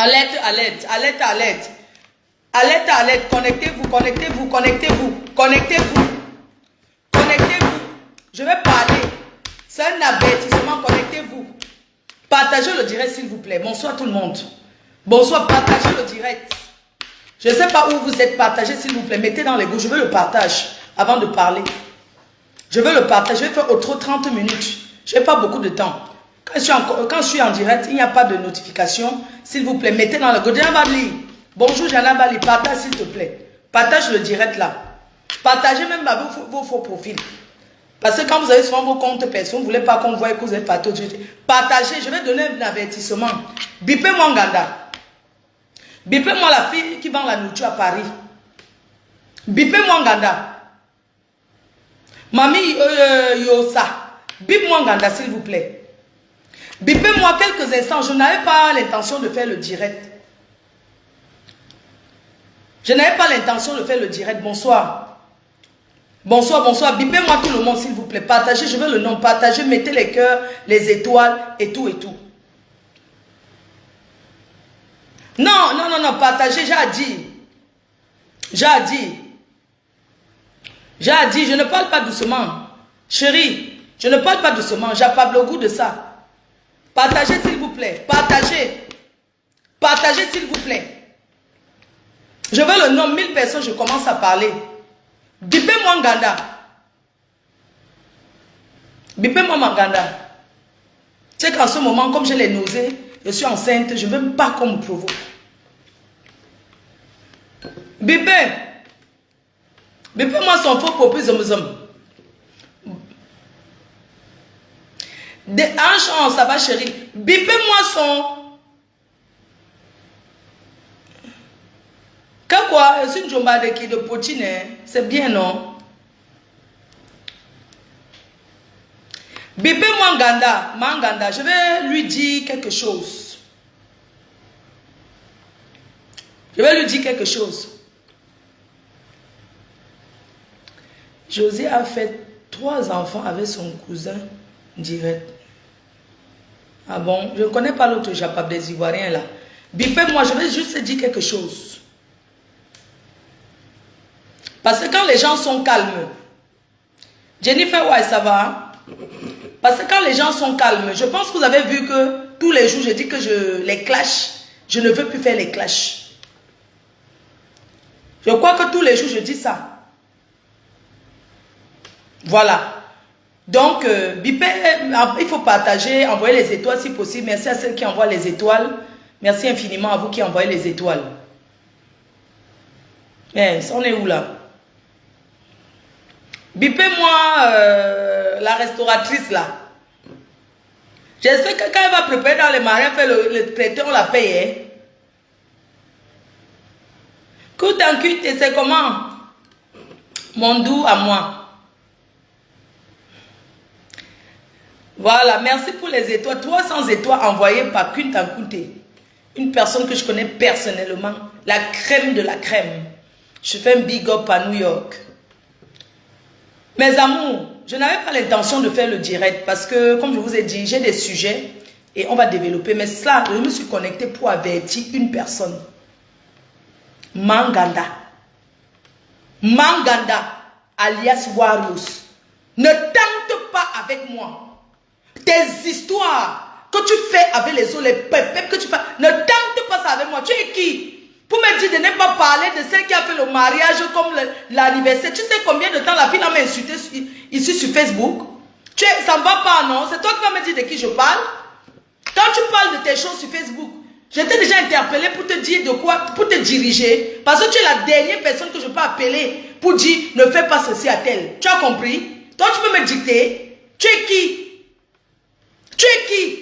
Alerte, alerte, alerte, alerte. Alerte, alerte. Connectez-vous, connectez-vous, connectez-vous, connectez-vous. Connectez-vous. Je vais parler. C'est un avertissement, connectez-vous. Partagez le direct, s'il vous plaît. Bonsoir tout le monde. Bonsoir, partagez le direct. Je ne sais pas où vous êtes, partagez, s'il vous plaît. Mettez dans les goûts. Je veux le partage avant de parler. Je veux le partage. Je vais faire autre 30 minutes. Je n'ai pas beaucoup de temps. Quand je suis en direct, il n'y a pas de notification. S'il vous plaît, mettez dans le goût. Jana Bali. Bonjour, Jana Bali. Partage, s'il te plaît. Partage le direct là. Partagez même vos faux profils. Parce que quand vous avez souvent vos comptes personnels, vous ne voulez pas qu'on voit que vous êtes partagé. Partagez, je vais donner un avertissement. Bipez-moi Nganda. Bipez-moi la fille qui vend la nourriture à Paris. Bipez-moi Nganda. Mamie Yosa. Bipez-moi Nganda, s'il vous plaît. Bipez-moi quelques instants. Je n'avais pas l'intention de faire le direct. Je n'avais pas l'intention de faire le direct. Bonsoir. Bonsoir, bonsoir. Bipez-moi tout le monde, s'il vous plaît. Partagez, je veux le nom. Partagez, mettez les cœurs, les étoiles et tout et tout. Non, non, non, non. Partagez, j'ai dit. J'ai dit. J'ai dit, je ne parle pas doucement. Chérie, je ne parle pas doucement. J'ai pas le goût de ça. Partagez, s'il vous plaît. Partagez. Partagez, s'il vous plaît. Je veux le nom. 1000 personnes, je commence à parler. Bipez-moi Nganda. Bipez-moi Nganda. Tu sais qu'en ce moment, comme j'ai les nausées, je suis enceinte, je ne veux même pas qu'on me provoque. Bipez. Bipez-moi son faux propre zom. Un chant, ça va chérie. Bipez-moi son... Quoi? C'est une jomba de potine. C'est bien, non? Bébé Manganda, je vais lui dire quelque chose. Je vais lui dire quelque chose. José a fait 3 enfants avec son cousin direct. Ah bon? Je ne connais pas l'autre Japab des Ivoiriens là. Bipé, moi, je vais juste dire quelque chose. Parce que quand les gens sont calmes, Jennifer, ouais, ça va. Parce que quand les gens sont calmes, je pense que vous avez vu que tous les jours, je dis que les clashs, je ne veux plus faire les clashs. Je crois que tous les jours, je dis ça. Voilà. Donc, Bipé, il faut partager, envoyer les étoiles si possible. Merci à celles qui envoient les étoiles. Merci infiniment à vous qui envoyez les étoiles. Eh, on est où là? Bipez-moi la restauratrice là. J'espère que quand elle va préparer dans les marins, faire le traiteur, on la paye. Hein? Coute en cuite, c'est comment? Mon doux à moi. Voilà, merci pour les étoiles. 300 étoiles envoyées par Kuntankunte. Une personne que je connais personnellement. La crème de la crème. Je fais un big up à New York. Mes amours, je n'avais pas l'intention de faire le direct parce que, comme je vous ai dit, j'ai des sujets et on va développer. Mais ça, je me suis connectée pour avertir une personne. Manganda. Manganda, alias Warriors. Ne tente pas avec moi. Tes histoires que tu fais avec les autres, les pépés que tu fais, ne tente pas ça avec moi. Tu es qui? Pour me dire de ne pas parler de celle qui a fait le mariage comme l'anniversaire. Tu sais combien de temps la fille m'a insulté ici sur Facebook? Ça ne va pas, non? C'est toi qui vas me dire de qui je parle? Quand tu parles de tes choses sur Facebook, je t'ai déjà interpellé pour te dire de quoi, pour te diriger. Parce que tu es la dernière personne que je peux appeler pour dire ne fais pas ceci à tel. Tu as compris? Toi, tu peux me dicter. Tu es qui? Tu es qui?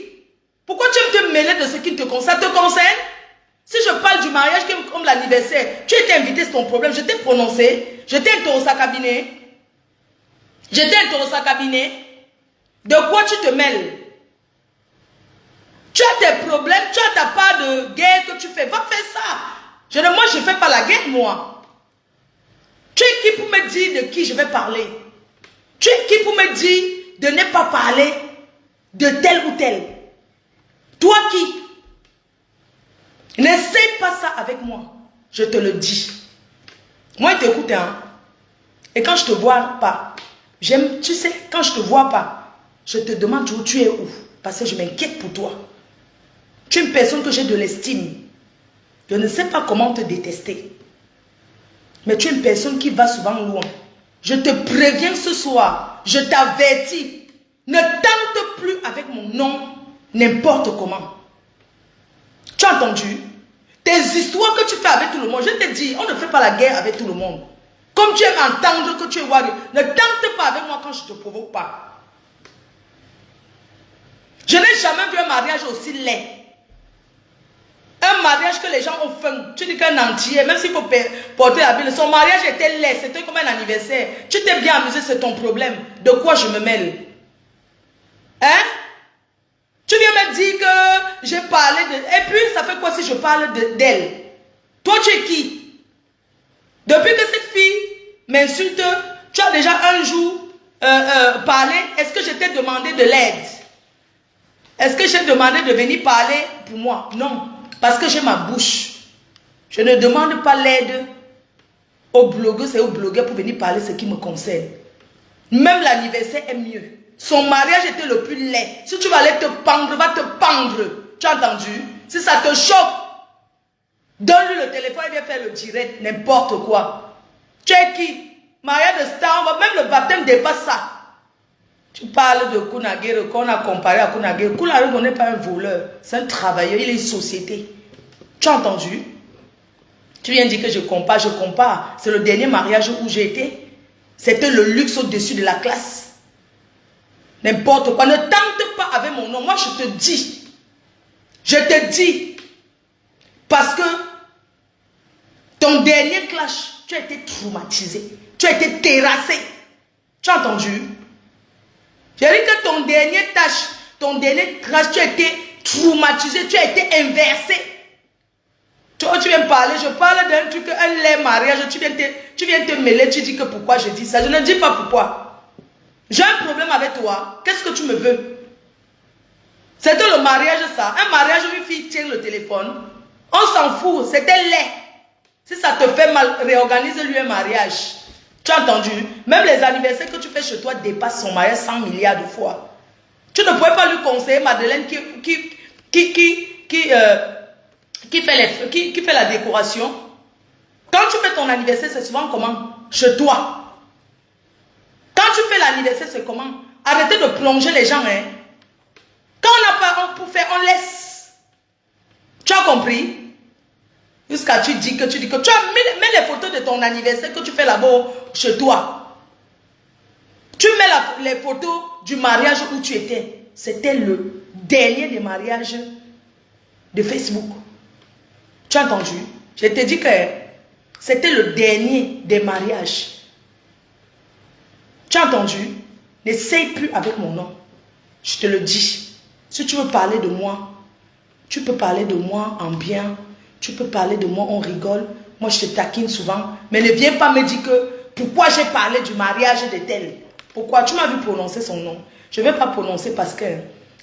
Pourquoi tu aimes te mêler de ce qui te concerne? Ça te concerne? Si je parle du mariage comme l'anniversaire, tu étais invité, c'est ton problème. Je t'ai prononcé. Je t'ai interrogé au cabinet. Je t'ai interrogé au cabinet. De quoi tu te mêles? Tu as tes problèmes, tu as ta part de guerre que tu fais. Va faire ça. Moi, je ne fais pas la guerre, moi. Tu es qui pour me dire de qui je vais parler? Tu es qui pour me dire de ne pas parler de tel ou tel? Toi qui? N'essaie pas ça avec moi. Je te le dis. Moi, il t'écoute, hein. Et quand je te vois pas, j'aime, tu sais, quand je te vois pas, je te demande où tu es où. Parce que je m'inquiète pour toi. Tu es une personne que j'ai de l'estime. Je ne sais pas comment te détester. Mais tu es une personne qui va souvent loin. Je te préviens ce soir. Je t'avertis. Ne tente plus avec mon nom n'importe comment. Tu as entendu? Tes histoires que tu fais avec tout le monde. Je te dis, on ne fait pas la guerre avec tout le monde. Comme tu aimes entendre que tu es warrior. Ne tente pas avec moi quand je ne te provoque pas. Je n'ai jamais vu un mariage aussi laid. Un mariage que les gens ont faim. Tu dis qu'un entier, même s'il faut porter la Bible, son mariage était laid. C'était comme un anniversaire. Tu t'es bien amusé, c'est ton problème. De quoi je me mêle? Hein? Tu viens me dire que j'ai parlé de... Et puis, ça fait quoi si je parle d'elle? Toi, tu es qui? Depuis que cette fille m'insulte, tu as déjà un jour parlé. Est-ce que je t'ai demandé de l'aide? Est-ce que j'ai demandé de venir parler pour moi? Non. Parce que j'ai ma bouche. Je ne demande pas l'aide aux blogueurs et aux blogueurs pour venir parler ce qui me concerne. Même l'anniversaire est mieux. Son mariage était le plus laid. Si tu vas aller te pendre, va te pendre. Tu as entendu? Si ça te choque, donne-lui le téléphone et viens faire le direct, n'importe quoi. Tu es qui? Mariage de star, même le baptême dépasse ça. Tu parles de Kounaguer, qu'on a comparé à Kounaguer. Kounaguer n'est pas un voleur, c'est un travailleur, il est une société. Tu as entendu? Tu viens dire que je compare, je compare. C'est le dernier mariage où j'ai été. C'était le luxe au-dessus de la classe. N'importe quoi. Ne tente pas avec mon nom. Moi, je te dis. Je te dis. Parce que ton dernier clash, tu as été traumatisé. Tu as été terrassé. Tu as entendu? J'ai dit que ton dernier tâche, ton dernier crash, tu as été traumatisé, tu as été inversé. Toi, tu viens me parler, je parle d'un truc, un laid mariage, tu viens te mêler, tu dis que pourquoi je dis ça. Je ne dis pas pourquoi. J'ai un problème avec toi. Qu'est-ce que tu me veux? C'était le mariage, ça. Un mariage où une fille tient le téléphone. On s'en fout, c'était laid. Si ça te fait mal, réorganise-lui un mariage. Tu as entendu? Même les anniversaires que tu fais chez toi dépassent son mariage 100 milliards de fois. Tu ne pourrais pas lui conseiller Madeleine qui fait la décoration. Quand tu fais ton anniversaire, c'est souvent comment? Chez toi. Quand tu fais l'anniversaire, c'est comment? Arrêtez de plonger les gens. Hein? Quand on n'a pas pour faire, on laisse. Tu as compris? Jusqu'à tu dis que tu as mets les photos de ton anniversaire que tu fais là-bas chez toi. Tu mets les photos du mariage où tu étais. C'était le dernier des mariages de Facebook. Tu as entendu? Je t'ai dit que c'était le dernier des mariages. Tu as entendu? N'essaye plus avec mon nom. Je te le dis. Si tu veux parler de moi, tu peux parler de moi en bien. Tu peux parler de moi, on rigole. Moi, je te taquine souvent. Mais ne viens pas me dire que pourquoi j'ai parlé du mariage de tel. Pourquoi? Tu m'as vu prononcer son nom. Je ne vais pas prononcer parce que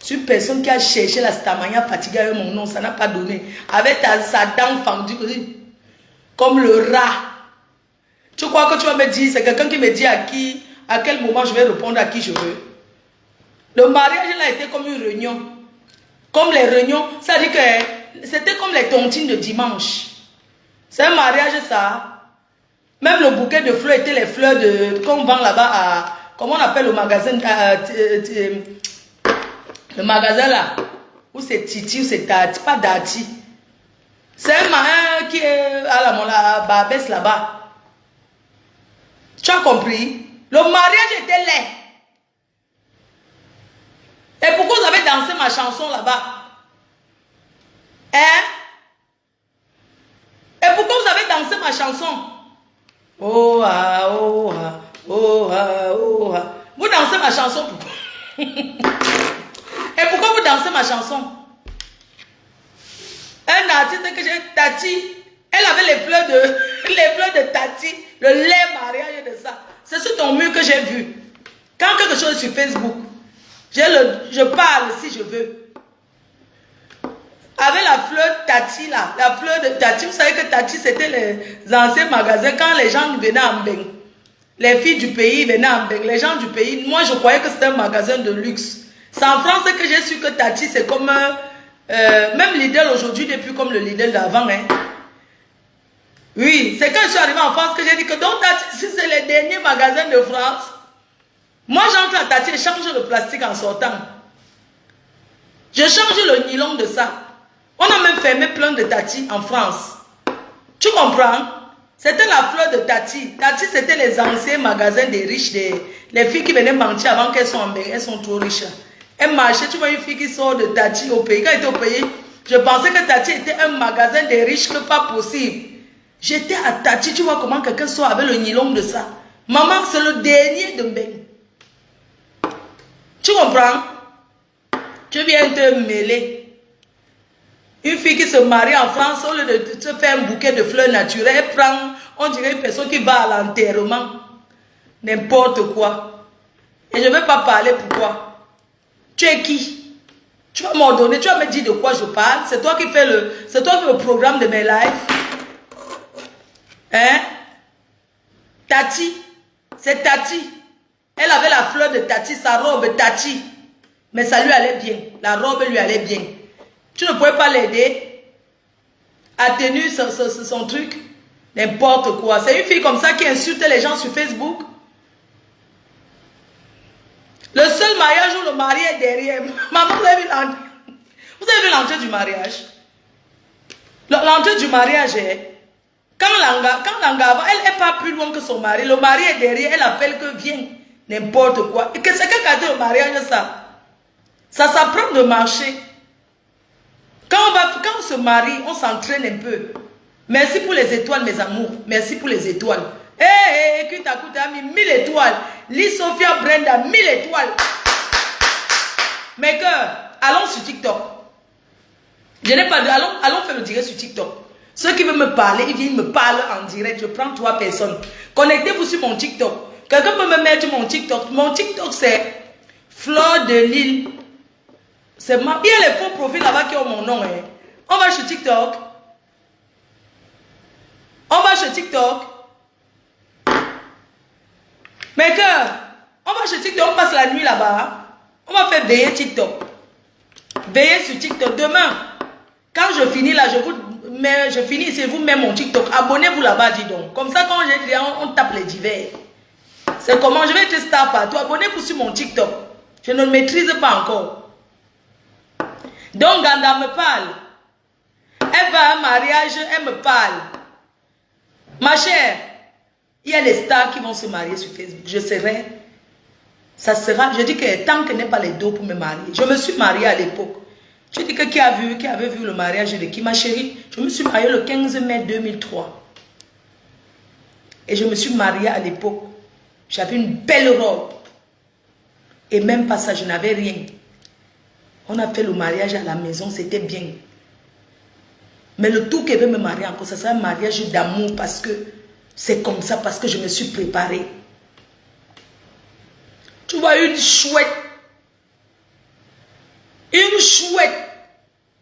c'est une personne qui a cherché la stamania fatiguée avec mon nom. Ça n'a pas donné. Avec sa dent fendue, comme le rat. Tu crois que tu vas me dire, c'est quelqu'un qui me dit à quel moment je vais répondre à qui je veux. Le mariage, il a été comme une réunion. Comme les réunions, ça dit que c'était comme les tontines de dimanche. C'est un mariage, ça. Même le bouquet de fleurs était les fleurs qu'on vend là-bas à... Comment on appelle le magasin? Le magasin là. Où c'est Titi, où c'est Tati. Pas Dati. C'est un marin qui est à la Barbès là-bas. Tu as compris? Le mariage était laid. Et pourquoi vous avez dansé ma chanson là-bas? Hein? Et pourquoi vous avez dansé ma chanson? Oh ah, oh ah, oh ah, oh ah. Vous dansez ma chanson pourquoi? Et pourquoi vous dansez ma chanson? Un artiste que j'ai, Tati, elle avait les fleurs de Tati, le lait mariage de ça. C'est sur ton mur que j'ai vu. Quand quelque chose est sur Facebook, je parle si je veux. Avec la fleur Tati là, la fleur de Tati, vous savez que Tati c'était les anciens magasins quand les gens venaient en Beng. Les filles du pays venaient en Beng, les gens du pays, moi je croyais que c'était un magasin de luxe. C'est en France que j'ai su que Tati c'est comme même Lidl aujourd'hui n'est plus comme le Lidl d'avant. Hein. Oui, c'est quand je suis arrivé en France que j'ai dit que donc Tati si c'est les derniers magasins de France. Moi j'entre à Tati et change le plastique en sortant. Je change le nylon de ça. On a même fermé plein de Tati en France. Tu comprends? C'était la fleur de Tati. Tati, c'était les anciens magasins des riches. Les filles qui venaient mentir avant qu'elles soient en bain. Elles sont trop riches. Elles marchaient. Tu vois une fille qui sort de Tati au pays. Quand elle était au pays, je pensais que Tati était un magasin des riches que pas possible. J'étais à Tati. Tu vois comment quelqu'un sort avec le nylon de ça. Maman, c'est le dernier de bain. Tu comprends? Tu viens te mêler. Une fille qui se marie en France, au lieu de se faire un bouquet de fleurs naturelles, elle prend, on dirait une personne qui va à l'enterrement. N'importe quoi. Et je ne vais pas parler pourquoi. Tu es qui? Tu vas m'ordonner, tu vas me dire de quoi je parle. C'est toi qui fais le programme de mes lives. Hein? Tati. C'est Tati. Elle avait la fleur de Tati, sa robe Tati. Mais ça lui allait bien. La robe lui allait bien. Tu ne pouvais pas l'aider à tenir son truc. N'importe quoi. C'est une fille comme ça qui insulte les gens sur Facebook. Le seul mariage où le mari est derrière. Maman, vous avez vu l'entrée du mariage? L'entrée du mariage est... Quand Langa va, elle n'est pas plus loin que son mari. Le mari est derrière, elle appelle que viens. N'importe quoi. Et que c'est qu'a dit le mariage ça? Ça s'apprend de marcher. Quand on se marie, on s'entraîne un peu. Merci pour les étoiles, mes amours. Merci pour les étoiles. Écoute, t'as mis 1000 étoiles. Lis Sophia Brenda, 1000 étoiles. Mes cœurs, allons sur TikTok. Je n'ai pas de... Allons faire le direct sur TikTok. Ceux qui veulent me parler, ils viennent me parler en direct. Je prends 3 personnes. Connectez-vous sur mon TikTok. Quelqu'un peut me mettre mon TikTok. Mon TikTok, c'est Fleur de Lille. C'est ma... Il y a les faux profils là-bas qui ont mon nom. Hein. On va sur TikTok. On va sur TikTok. Mes cœurs, on va sur TikTok, on passe la nuit là-bas. On va faire veiller TikTok. Veillez sur TikTok. Demain, quand je finis là, je finis ici, vous mettez mon TikTok. Abonnez-vous là-bas, dis donc. Comme ça, quand j'ai dit, on tape les divers. C'est comment je vais être star partout. Abonnez-vous sur mon TikTok. Je ne le maîtrise pas encore. Donc, Ganda me parle. Elle va à un mariage, elle me parle. Ma chère, il y a les stars qui vont se marier sur Facebook. Je serai. Ça sera. Je dis que tant que n'est pas les dos pour me marier. Je me suis mariée à l'époque. Je dis que qui avait vu le mariage de qui? Ma chérie, je me suis mariée le 15 mai 2003. Et je me suis mariée à l'époque. J'avais une belle robe. Et même pas ça, je n'avais rien. On a fait le mariage à la maison, c'était bien. Mais le tout qui veut me marier encore, ça sera un mariage d'amour parce que c'est comme ça, parce que je me suis préparée. Tu vois une chouette. Une chouette.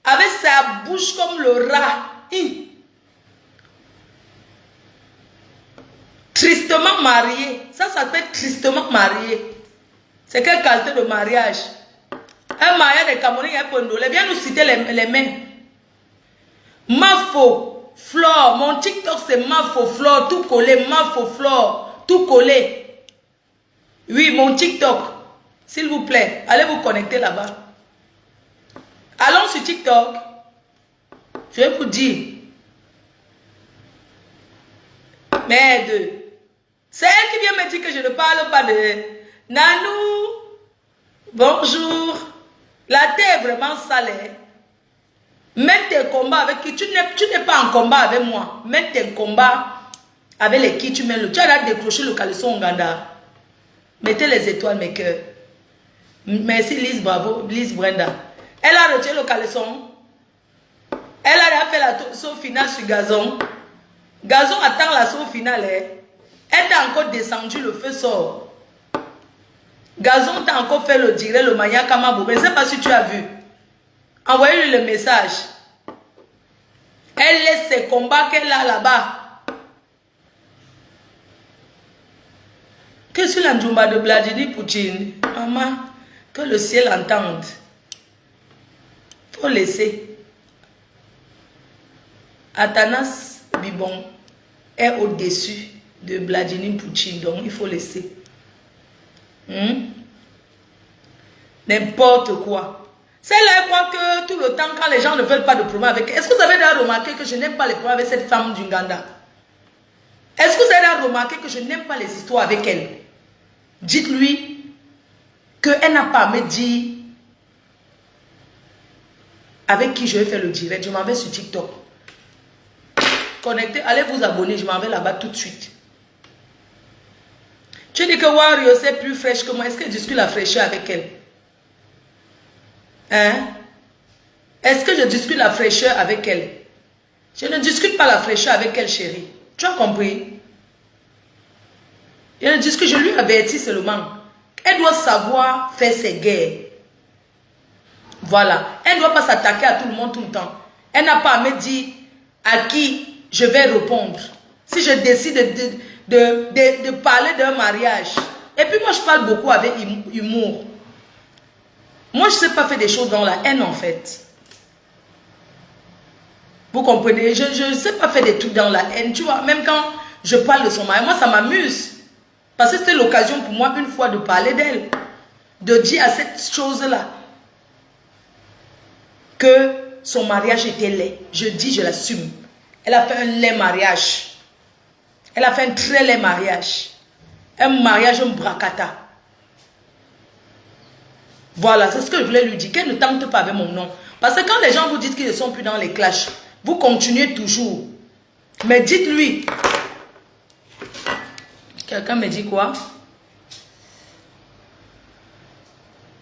Avec sa bouche comme le rat. Tristement mariée. Ça s'appelle tristement mariée. C'est quelle qualité de mariage? Un mariage des Camerounais, un peu de viens nous citer les mains. Mafo, Flore. Mon TikTok c'est Mafo, Flore. Tout collé. Mafo, Flore. Tout collé. Oui, mon TikTok. S'il vous plaît, allez vous connecter là-bas. Allons sur TikTok. Je vais vous dire. Merde. C'est elle qui vient me dire que je ne parle pas de Nanou. Bonjour. La terre est vraiment salée. Mets tes combats avec qui tu n'es pas en combat avec moi. Mets tes combats avec les qui tu mets le. Tu as décroché le caleçon Ouganda. Mettez les étoiles, mes cœurs. Merci Lise, bravo. Lise Brenda. Elle a retiré le caleçon. Elle a fait la saut finale sur Gazon. Gazon attend la saut finale. Elle t'a encore descendu, le feu sort. Gazon t'a encore fait le direct, le mania Kamabou. Je ne sais pas si tu as vu. Envoyez-lui le message. ces combats qu'elle a là-bas. Que sur la Njumba de Vladimir Poutine, maman, que le ciel entende. Faut laisser. Athanas Bibon est au-dessus de Vladimir Poutine, donc il faut laisser. N'importe quoi. Celle-là, elle croit que tout le temps, quand les gens ne veulent pas de problème avec elle. Est-ce que vous avez déjà remarqué que je n'aime pas les problèmes avec cette femme d'Uganda? Est-ce que vous avez déjà remarqué que je n'aime pas les histoires avec elle? Dites-lui qu'elle n'a pas à me dire avec qui je vais faire le direct. Je m'en vais sur TikTok. Connectez, allez vous abonner, je m'en vais là-bas tout de suite. Tu dis que Wario c'est plus fraîche que moi. Est-ce que je discute la fraîcheur avec elle? Hein? Est-ce que je discute la fraîcheur avec elle? Je ne discute pas la fraîcheur avec elle, chérie. Tu as compris? Je ne discute, je lui avertis seulement. Elle doit savoir faire ses guerres. Voilà. Elle ne doit pas s'attaquer à tout le monde tout le temps. Elle n'a pas à me dire à qui je vais répondre. Si je décide de parler d'un mariage. Et puis moi, je parle beaucoup avec humour. Moi, je ne sais pas faire des choses dans la haine, en fait. Vous comprenez? Je ne sais pas faire des trucs dans la haine. Tu vois, même quand je parle de son mari, moi, ça m'amuse. Parce que c'était l'occasion pour moi, une fois, de parler d'elle. De dire à cette chose-là que son mariage était laid. Je dis, je l'assume. Elle a fait un laid mariage. Elle a fait un très laid mariage. Un mariage, un bracata. Voilà, c'est ce que je voulais lui dire. Qu'elle ne tente pas avec mon nom. Parce que quand les gens vous disent qu'ils ne sont plus dans les clashs, vous continuez toujours. Mais dites-lui. Quelqu'un me dit quoi?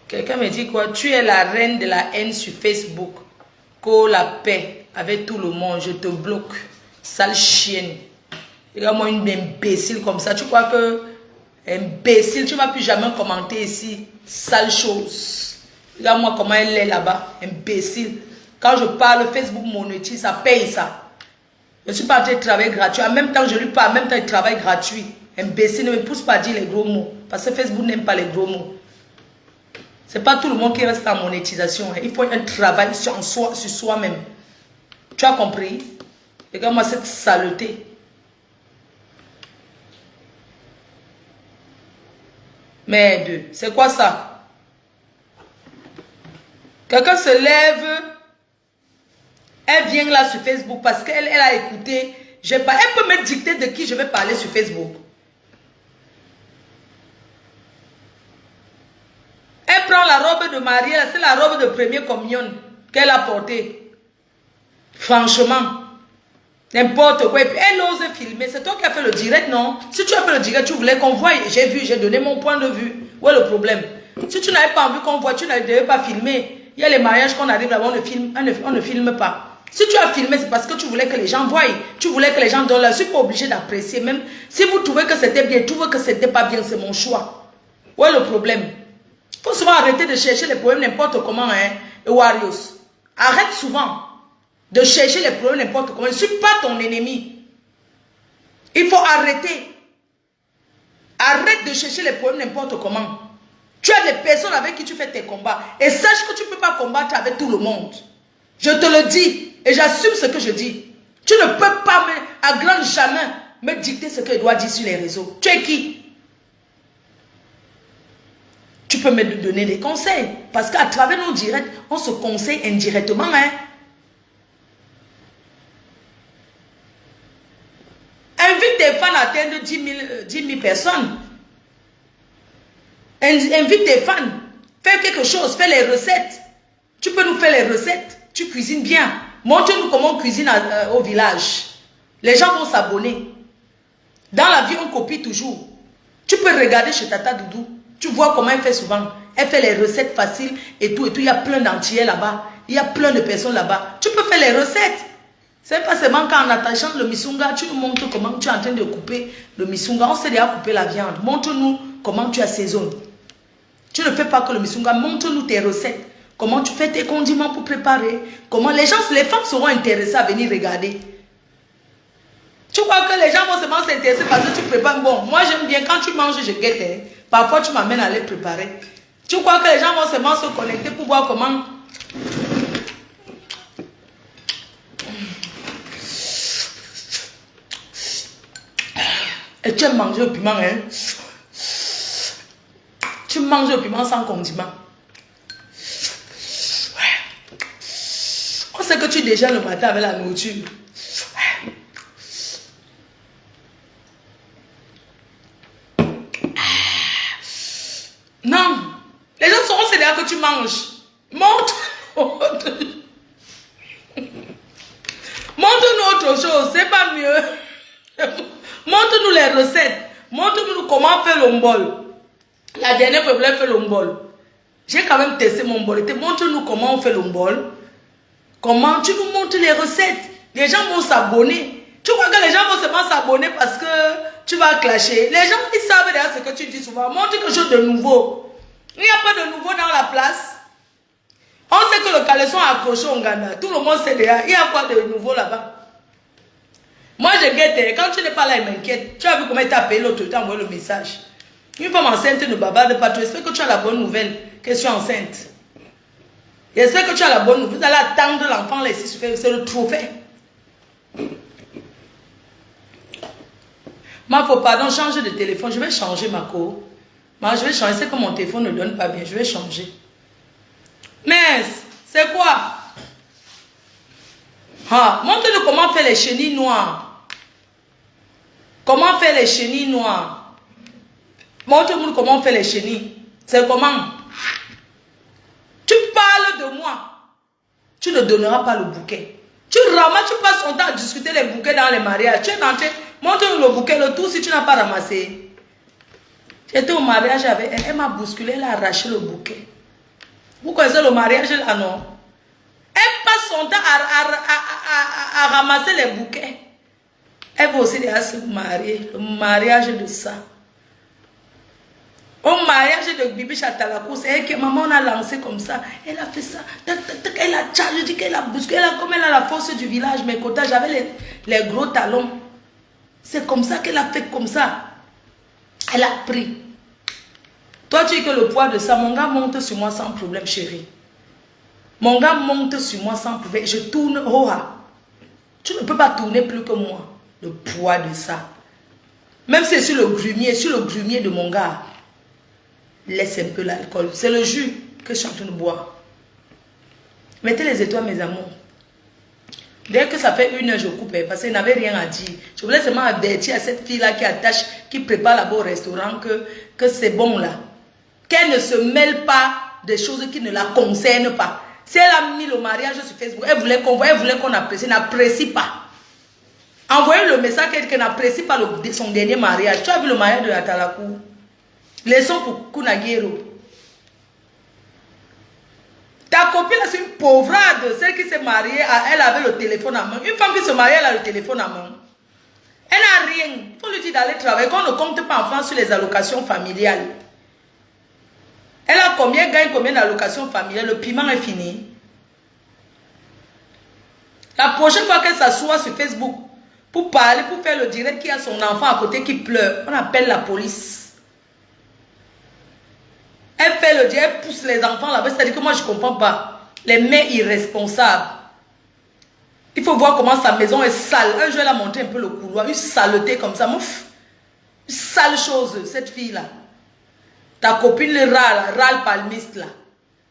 Quelqu'un me dit quoi? Tu es la reine de la haine sur Facebook. Qu'au la paix avec tout le monde. Je te bloque. Sale chienne. Regarde-moi une imbécile comme ça. Tu crois que... Imbécile, tu ne vas plus jamais commenter ici. Sale chose. Regarde-moi comment elle est là-bas. Imbécile. Quand je parle, Facebook monétise, ça paye ça. Je ne suis pas en train de travailler gratuit. En même temps, je lui parle, en même temps, il travaille gratuit. Imbécile, ne me pousse pas à dire les gros mots. Parce que Facebook n'aime pas les gros mots. Ce n'est pas tout le monde qui reste en monétisation. Il faut un travail sur soi-même. Tu as compris? Regarde-moi cette saleté. Merde, c'est quoi ça? Quelqu'un se lève, elle vient là sur Facebook parce qu'elle a écouté. Elle peut me dicter de qui je vais parler sur Facebook. Elle prend la robe de mariée, c'est la robe de première communion qu'elle a portée. Franchement. N'importe quoi. Et puis elle ose filmer. C'est toi qui as fait le direct, non? Si tu as fait le direct, tu voulais qu'on voie. J'ai vu, j'ai donné mon point de vue. Où est le problème? Si tu n'avais pas envie qu'on voit, tu ne devais pas filmer. Il y a les mariages qu'on arrive là-bas, on ne filme pas. Si tu as filmé, c'est parce que tu voulais que les gens voient. Tu voulais que les gens donnent là. Je ne suis pas obligé d'apprécier. Même si vous trouvez que c'était bien, trouvez que c'était pas bien, c'est mon choix. Où est le problème? Il faut souvent arrêter de chercher les problèmes n'importe comment, hein, Warriors. Arrête souvent de chercher les problèmes n'importe comment. Je ne suis pas ton ennemi. Il faut arrêter. Arrête de chercher les problèmes n'importe comment. Tu as des personnes avec qui tu fais tes combats. Et sache que tu ne peux pas combattre avec tout le monde. Je te le dis. Et j'assume ce que je dis. Tu ne peux pas, à grand jamais, me dicter ce que je dois dire sur les réseaux. Tu es qui? Tu peux me donner des conseils. Parce qu'à travers nos directs, on se conseille indirectement, hein. Invite tes fans à atteindre 10 000 personnes. Invite tes fans. Fais quelque chose. Fais les recettes. Tu peux nous faire les recettes. Tu cuisines bien. Montre-nous comment on cuisine au village. Les gens vont s'abonner. Dans la vie, on copie toujours. Tu peux regarder chez Tata Doudou. Tu vois comment elle fait souvent. Elle fait les recettes faciles et tout. Il y a plein d'entiers là-bas. Il y a plein de personnes là-bas. Tu peux faire les recettes. C'est pas seulement quand en attachant le misunga, tu nous montres comment tu es en train de couper le misunga. On sait déjà couper la viande. Montre-nous comment tu assaisonnes. Tu ne fais pas que le misunga. Montre-nous tes recettes. Comment tu fais tes condiments pour préparer. Comment les femmes seront intéressées à venir regarder. Tu crois que les gens vont seulement s'intéresser parce que tu prépares. Bon, moi j'aime bien quand tu manges, je guette. Hein. Parfois tu m'amènes à les préparer. Tu crois que les gens vont seulement se connecter pour voir comment. Et tu aimes manger au piment, hein? Tu manges au piment sans condiment. On sait que tu déjeunes le matin avec la nourriture. Non. Les gens sauront c'est là que tu manges. Montre-nous autre chose. C'est pas mieux. Montre-nous les recettes. Montre-nous comment faire l'ombol. La dernière fois, je voulais faire l'ombol. J'ai quand même testé mon bol. Montre-nous comment on fait l'ombol. Comment tu nous montres les recettes. Les gens vont s'abonner. Tu crois que les gens vont seulement s'abonner parce que tu vas clasher. Les gens, ils savent derrière ce que tu dis souvent. Montre quelque chose de nouveau. Il n'y a pas de nouveau dans la place. On sait que le caleçon est accroché au Ghana. Tout le monde sait déjà. Il y a quoi de nouveau là-bas? Moi, je guette. Quand tu n'es pas là, il m'inquiète. Tu as vu comment il t'a payé l'autre, tu as envoyé le message. Une femme enceinte ne bavarde pas. J'espère que tu as la bonne nouvelle que je suis enceinte. J'espère que tu as la bonne nouvelle. Vous allez attendre l'enfant là ici. C'est le trophée. Ma faut pardon, changer de téléphone. Je vais changer ma co. Moi, je vais changer. C'est que mon téléphone ne donne pas bien. Je vais changer. Mais, c'est quoi? Ah, montre-nous comment faire les chenilles noires. Comment faire les chenilles noires? Montre-nous comment faire les chenilles. C'est comment? Tu parles de moi. Tu ne donneras pas le bouquet. Tu ramasses, tu passes ton temps à discuter les bouquets dans les mariages. Tu es rentré, montre-nous le bouquet, le tout si tu n'as pas ramassé. J'étais au mariage avec elle, elle m'a bousculé, elle a arraché le bouquet. Vous connaissez le mariage là, non? Elle passe son temps à ramasser les bouquets. Elle va aussi déjà se marier. Le mariage de ça. Au mariage de Bibi Chatalakou, c'est elle que maman on a lancé comme ça. Elle a fait ça. Elle a chargé, dit qu'elle a bousculé. Comme elle a la force du village, mes côtés, j'avais les gros talons. C'est comme ça qu'elle a fait comme ça. Elle a pris. Toi, tu dis que le poids de ça, mon gars monte sur moi sans problème, chérie. Mon gars monte sur moi sans problème. Je tourne, tu ne peux pas tourner plus que moi. Le poids de ça. Même si c'est sur le grumier de mon gars. Laisse un peu l'alcool. C'est le jus que je suis en train de boire. Mettez les étoiles, mes amours. Dès que ça fait 1 heure, je coupe. Parce qu'elle n'avait rien à dire. Je voulais seulement avertir à cette fille-là qui prépare là-bas au restaurant que c'est bon là. Qu'elle ne se mêle pas des choses qui ne la concernent pas. Si elle a mis le mariage sur Facebook, elle voulait qu'on apprécie. N'apprécie pas. Envoyez le message qu'elle n'apprécie pas son dernier mariage. Tu as vu le mariage de Atalakou? Leçon pour Kunagiro. Ta copine, c'est une pauvrade. Celle qui s'est mariée, elle avait le téléphone à main. Une femme qui se marie, elle a le téléphone à main. Elle n'a rien. Il faut lui dire d'aller travailler. Qu'on ne compte pas en France sur les allocations familiales. Elle a gagne combien d'allocations familiales? Le piment est fini. La prochaine fois qu'elle s'assoit sur Facebook pour parler, pour faire le direct, qui a son enfant à côté qui pleure, on appelle la police. Elle fait le direct, elle pousse les enfants là-bas. C'est-à-dire que moi, je ne comprends pas. Les mères irresponsables. Il faut voir comment sa maison est sale. Un jour, elle a monté un peu le couloir. Une saleté comme ça. Mouf. Une sale chose, cette fille-là. Ta copine, le rat palmiste là.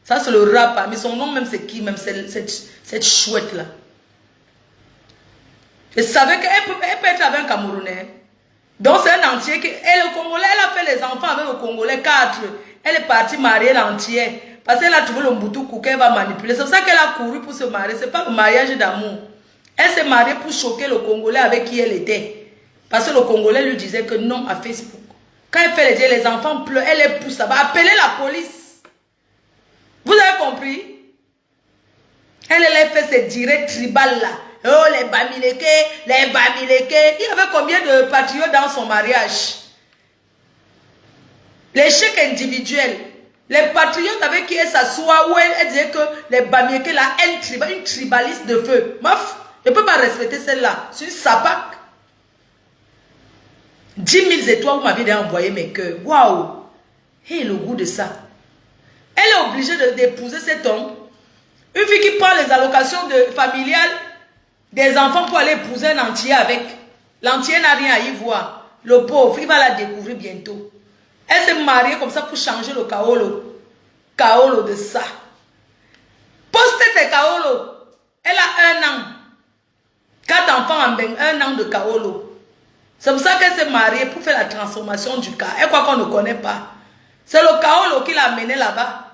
Ça, c'est le rat palmiste. Son nom même, c'est qui? Même cette chouette-là. Je savais qu'elle peut être avec un Camerounais. Donc, c'est un entier. Et le Congolais, elle a fait les enfants avec le Congolais 4. Elle est partie marier l'entier. Parce qu'elle a trouvé le Mboutou qu'elle va manipuler. C'est pour ça qu'elle a couru pour se marier. Ce n'est pas le mariage d'amour. Elle s'est mariée pour choquer le Congolais avec qui elle était. Parce que le Congolais lui disait que non à Facebook. Quand elle fait les enfants pleurent, elle les pousse. Ça va appeler la police. Vous avez compris? Elle fait ses directs tribales là. Oh, les Bamileke, les Bamileke. Il y avait combien de patriotes dans son mariage? Les chèques individuels. Les patriotes avec qui elle s'assoit, où elle disait que les Bamileke là, une tribaliste de feu. Meuf, je ne peux pas respecter celle-là. C'est une sapac. 10 000 étoiles, vous m'avez déjà envoyé mes cœurs. Waouh! Et le goût de ça. Elle est obligée d'épouser cet homme. Une fille qui prend les allocations familiales des enfants pour aller épouser un entier avec. L'entier n'a rien à y voir. Le pauvre, il va la découvrir bientôt. Elle s'est mariée comme ça pour changer le kaolo. Kaolo de ça. Postez tes kaolo. Elle a 1 an. 4 enfants en bain, 1 an de kaolo. C'est pour ça qu'elle s'est mariée pour faire la transformation du cas. Elle croit qu'on ne connaît pas. C'est le kaolo qui l'a amené là-bas.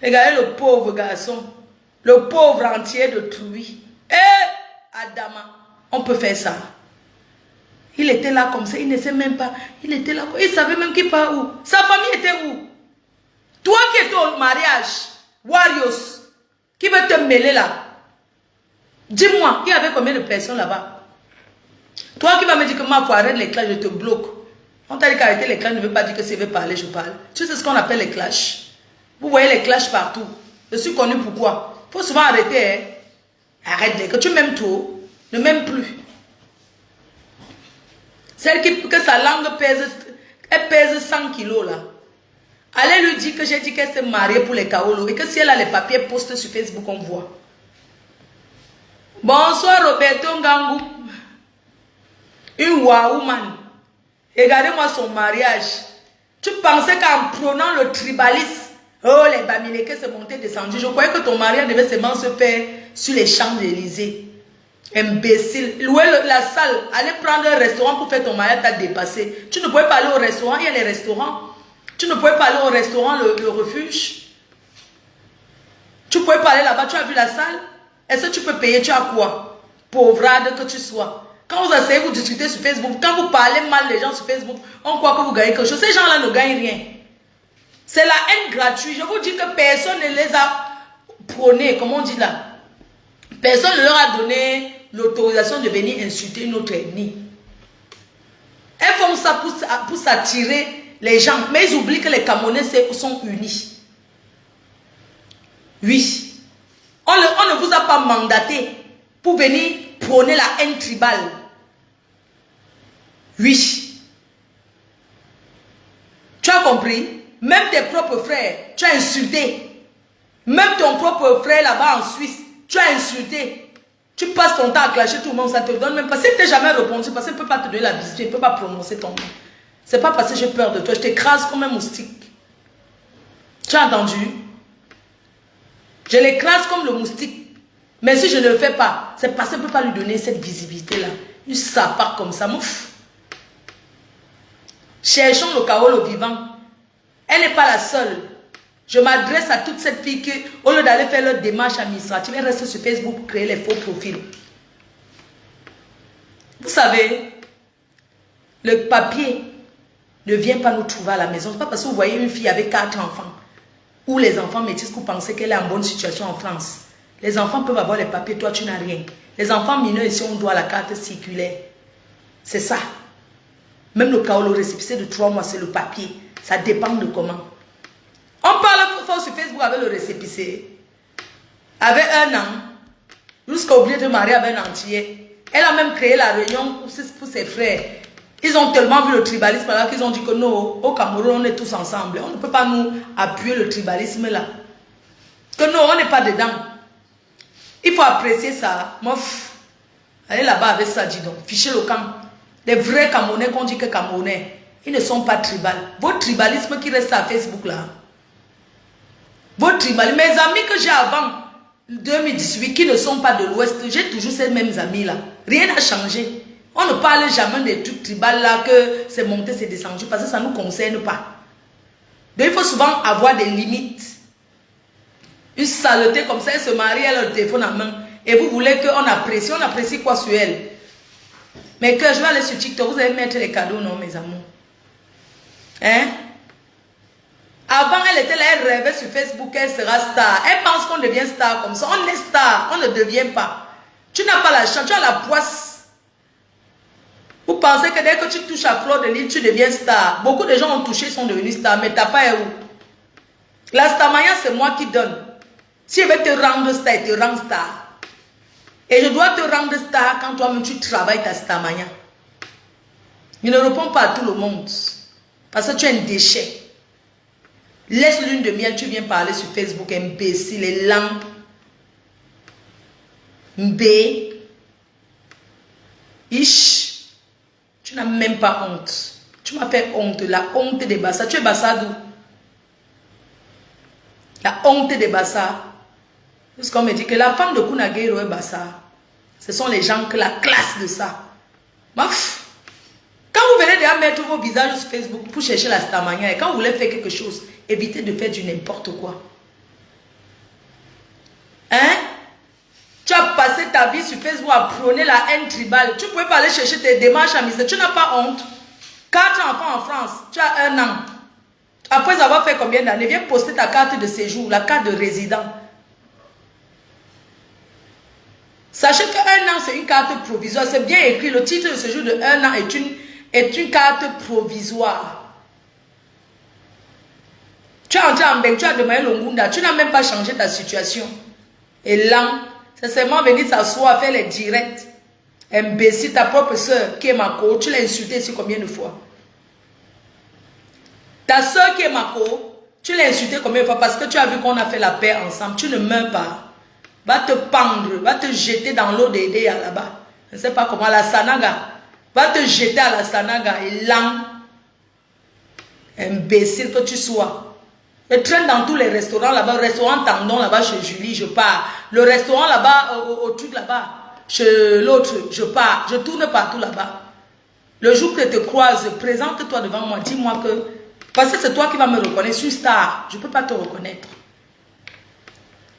Regardez le pauvre garçon. Le pauvre entier de Trouy. Adama, on peut faire ça. Il était là comme ça, il ne sait même pas. Il était là, il savait même qu'il part où. Sa famille était où? Toi qui étais au mariage, Warriors, qui veut te mêler là. Dis-moi, il y avait combien de personnes là-bas? Toi qui vas me dire que ma faut arrête les clashs, je te bloque. On t'a dit qu'arrêter les clashs ne veut pas dire que si je veux parler, je parle. Tu sais ce qu'on appelle les clashs. Vous voyez les clashs partout. Je suis connu pourquoi. Il faut souvent arrêter. Hein? Arrête, que tu m'aimes trop, ne m'aime plus. Celle que sa langue pèse, elle pèse 100 kilos là. Allez lui dire que j'ai dit qu'elle s'est mariée pour les kaolo et que si elle a les papiers, poste sur Facebook, on voit. Bonsoir Roberto Ngangou. Une woman. Regardez-moi son mariage. Tu pensais qu'en prenant le tribalisme, oh les Bamileke se montaient descendus. Je croyais que ton mariage devait seulement se faire sur les Champs-Élysées. Imbécile. Louer la salle, aller prendre un restaurant pour faire ton mariage, t'as dépassé. Tu ne pouvais pas aller au restaurant, il y a les restaurants. Tu ne pouvais pas aller au restaurant, le refuge. Tu pouvais pas aller là-bas, tu as vu la salle. Est-ce que tu peux payer, tu as quoi? Pauvrade que tu sois. Quand vous asseyez, vous discutez sur Facebook, quand vous parlez mal les gens sur Facebook, on croit que vous gagnez quelque chose. Ces gens-là ne gagnent rien. C'est la haine gratuite. Je vous dis que personne ne les a prônés, comme on dit là. Personne ne leur a donné l'autorisation de venir insulter une autre ethnie. Elles font ça pour s'attirer les gens. Mais ils oublient que les Camerounais sont unis. Oui. On ne vous a pas mandaté pour venir prôner la haine tribale. Oui. Tu as compris? Même tes propres frères, tu as insulté. Même ton propre frère là-bas en Suisse, tu as insulté. Tu passes ton temps à clasher tout le monde, ça te donne même pas. Si tu n'es jamais répondu, parce qu'il ne peut pas te donner la visite, il ne peut pas prononcer ton nom. Ce n'est pas parce que j'ai peur de toi, je t'écrase comme un moustique. Tu as entendu? Je l'écrase comme le moustique. Mais si je ne le fais pas, c'est parce que je ne peux pas lui donner cette visibilité-là. Une sapard comme ça, mouf. Cherchons le kaolo vivant. Elle n'est pas la seule. Je m'adresse à toutes ces filles qui, au lieu d'aller faire leur démarche administrative, elles restent sur Facebook pour créer les faux profils. Vous savez, le papier ne vient pas nous trouver à la maison. Ce n'est pas parce que vous voyez une fille avec 4 enfants, ou les enfants métis que vous pensez qu'elle est en bonne situation en France. Les enfants peuvent avoir les papiers, toi tu n'as rien. Les enfants mineurs ici, on doit la carte circulaire. C'est ça. Même le kaolo récépissé de 3 mois, c'est le papier. Ça dépend de comment. On parle fort sur Facebook avec le récépissé. Avec 1 an, jusqu'à oublier de marier avec un entier. Elle a même créé la réunion pour ses frères. Ils ont tellement vu le tribalisme là qu'ils ont dit que non, au Cameroun, on est tous ensemble. On ne peut pas nous appuyer le tribalisme là. Que non, on n'est pas dedans. Il faut apprécier ça. Mof. Allez là-bas avec ça, dis donc. Fichez le camp. Les vrais Camerounais qu'on dit que Camerounais, ils ne sont pas tribales. Votre tribalisme qui reste à Facebook là. Votre tribalisme. Mes amis que j'ai avant 2018 qui ne sont pas de l'Ouest, j'ai toujours ces mêmes amis là. Rien n'a changé. On ne parle jamais des trucs tribales là que c'est monté, c'est descendu parce que ça ne nous concerne pas. Donc il faut souvent avoir des limites. Une saleté comme ça, elle se marie, elle a le téléphone en main. Et vous voulez qu'on apprécie, on apprécie quoi sur elle? Mais que je vais aller sur TikTok, vous allez mettre les cadeaux, non mes amours? Hein? Avant, elle était là, elle rêvait sur Facebook, elle sera star. Elle pense qu'on devient star comme ça. On est star, on ne devient pas. Tu n'as pas la chance, tu as la poisse. Vous pensez que dès que tu touches à Fleur de Lys, tu deviens star. Beaucoup de gens ont touché, ils sont devenus stars, mais tu n'as pas où. La starmania, c'est moi qui donne. Si je vais te rendre star, je te rends star. Et je dois te rendre star quand toi-même tu travailles ta starmania. Il ne répond pas à tout le monde. Parce que tu es un déchet. Laisse lune de miel, tu viens parler sur Facebook, imbécile, les lampes. Mbé. Ish. Tu n'as même pas honte. Tu m'as fait honte. La honte des Bassa. Tu es Bassa d'où? La honte des Bassa. Parce qu'on me dit que la femme de Kounagueiro est Bassa. Ce sont les gens que la classe de ça. Maf. Quand vous venez déjà mettre vos visages sur Facebook pour chercher la stamania et quand vous voulez faire quelque chose, évitez de faire du n'importe quoi. Hein? Tu as passé ta vie sur Facebook à prôner la haine tribale. Tu ne pouvais pas aller chercher tes démarches à ministère. Tu n'as pas honte. 4 enfants en France. Tu as 1 an. Après avoir fait combien d'années, viens poster ta carte de séjour, la carte de résident. Sachez qu'un an, c'est une carte provisoire. C'est bien écrit. Le titre de séjour de 1 an est une carte provisoire. Tu es entré en Beng, tu as demandé le Ngunda. Tu n'as même pas changé ta situation. Et là, c'est seulement venir s'asseoir, faire les directs. Imbécile, ta propre soeur qui est Mako, tu l'as insultée ici combien de fois? Ta soeur qui est Mako, tu l'as insultée combien de fois? Parce que tu as vu qu'on a fait la paix ensemble. Tu ne meurs pas. Va te pendre, va te jeter dans l'eau d'aider là-bas. Je ne sais pas comment, la Sanaga. Va te jeter à la Sanaga et là, imbécile que tu sois. Je traîne dans tous les restaurants là-bas, le restaurant Tandon là-bas chez Julie, je pars. Le restaurant là-bas, au truc là-bas, chez l'autre, je pars. Je tourne partout là-bas. Le jour que je te croise, présente-toi devant moi, dis-moi que, parce que c'est toi qui vas me reconnaître, je suis star, je ne peux pas te reconnaître.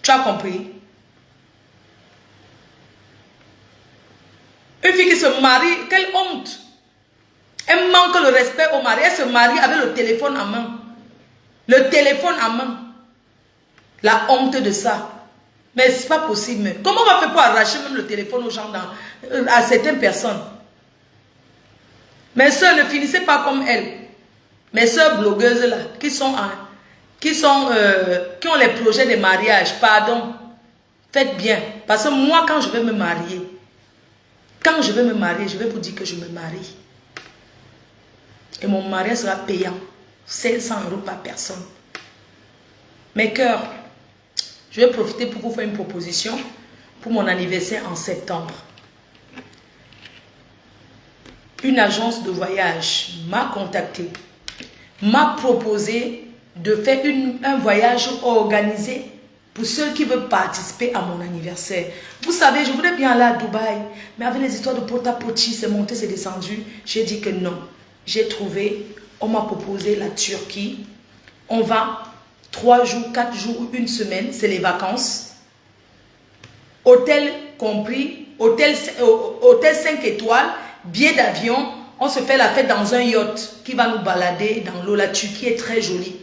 Tu as compris? Une fille qui se marie, quelle honte! Elle manque le respect au mari, elle se marie avec le téléphone en main. Le téléphone en main. La honte de ça. Mais c'est pas possible. Comment on va faire pour arracher même le téléphone aux gens, à certaines personnes? Mes soeurs ne finissaient pas comme elles. Mes soeurs blogueuses là, qui ont les projets de mariage, pardon, faites bien. Parce que moi, quand je vais me marier, je vais vous dire que je me marie. Et mon mariage sera payant. 500 € par personne. Mes cœurs, je vais profiter pour vous faire une proposition pour mon anniversaire en septembre. Une agence de voyage m'a contacté, m'a proposé de faire un voyage organisé pour ceux qui veulent participer à mon anniversaire. Vous savez, je voudrais bien aller à Dubaï, mais avec les histoires de pota-poti, c'est monté, c'est descendu. J'ai dit que non. J'ai trouvé, on m'a proposé la Turquie. On va 3 jours, 4 jours, 1 semaine, c'est les vacances. Hôtel compris, hôtel 5 étoiles, billet d'avion. On se fait la fête dans un yacht qui va nous balader dans l'eau. La Turquie est très jolie.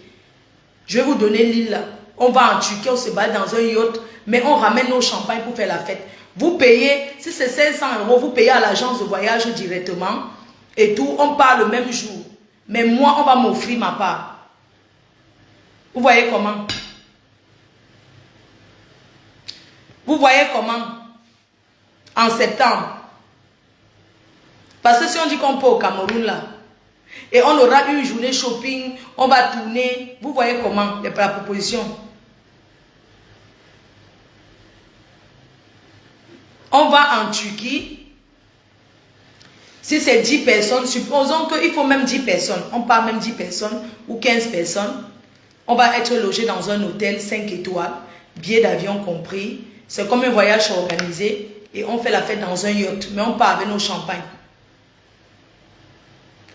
Je vais vous donner l'île là. On va en Turquie, on se balade dans un yacht, mais on ramène nos champagnes pour faire la fête. Vous payez, si c'est 500 €, vous payez à l'agence de voyage directement. Et tout, on part le même jour. Mais moi, on va m'offrir ma part. Vous voyez comment? Vous voyez comment? En septembre. Parce que si on dit qu'on peut au Cameroun là, et on aura une journée shopping, on va tourner. Vous voyez comment? La proposition. On va en Turquie. Si c'est 10 personnes, supposons qu'il faut même 10 personnes. On part même 10 personnes ou 15 personnes. On va être logé dans un hôtel 5 étoiles, billet d'avion compris. C'est comme un voyage organisé et on fait la fête dans un yacht. Mais on part avec nos champagnes.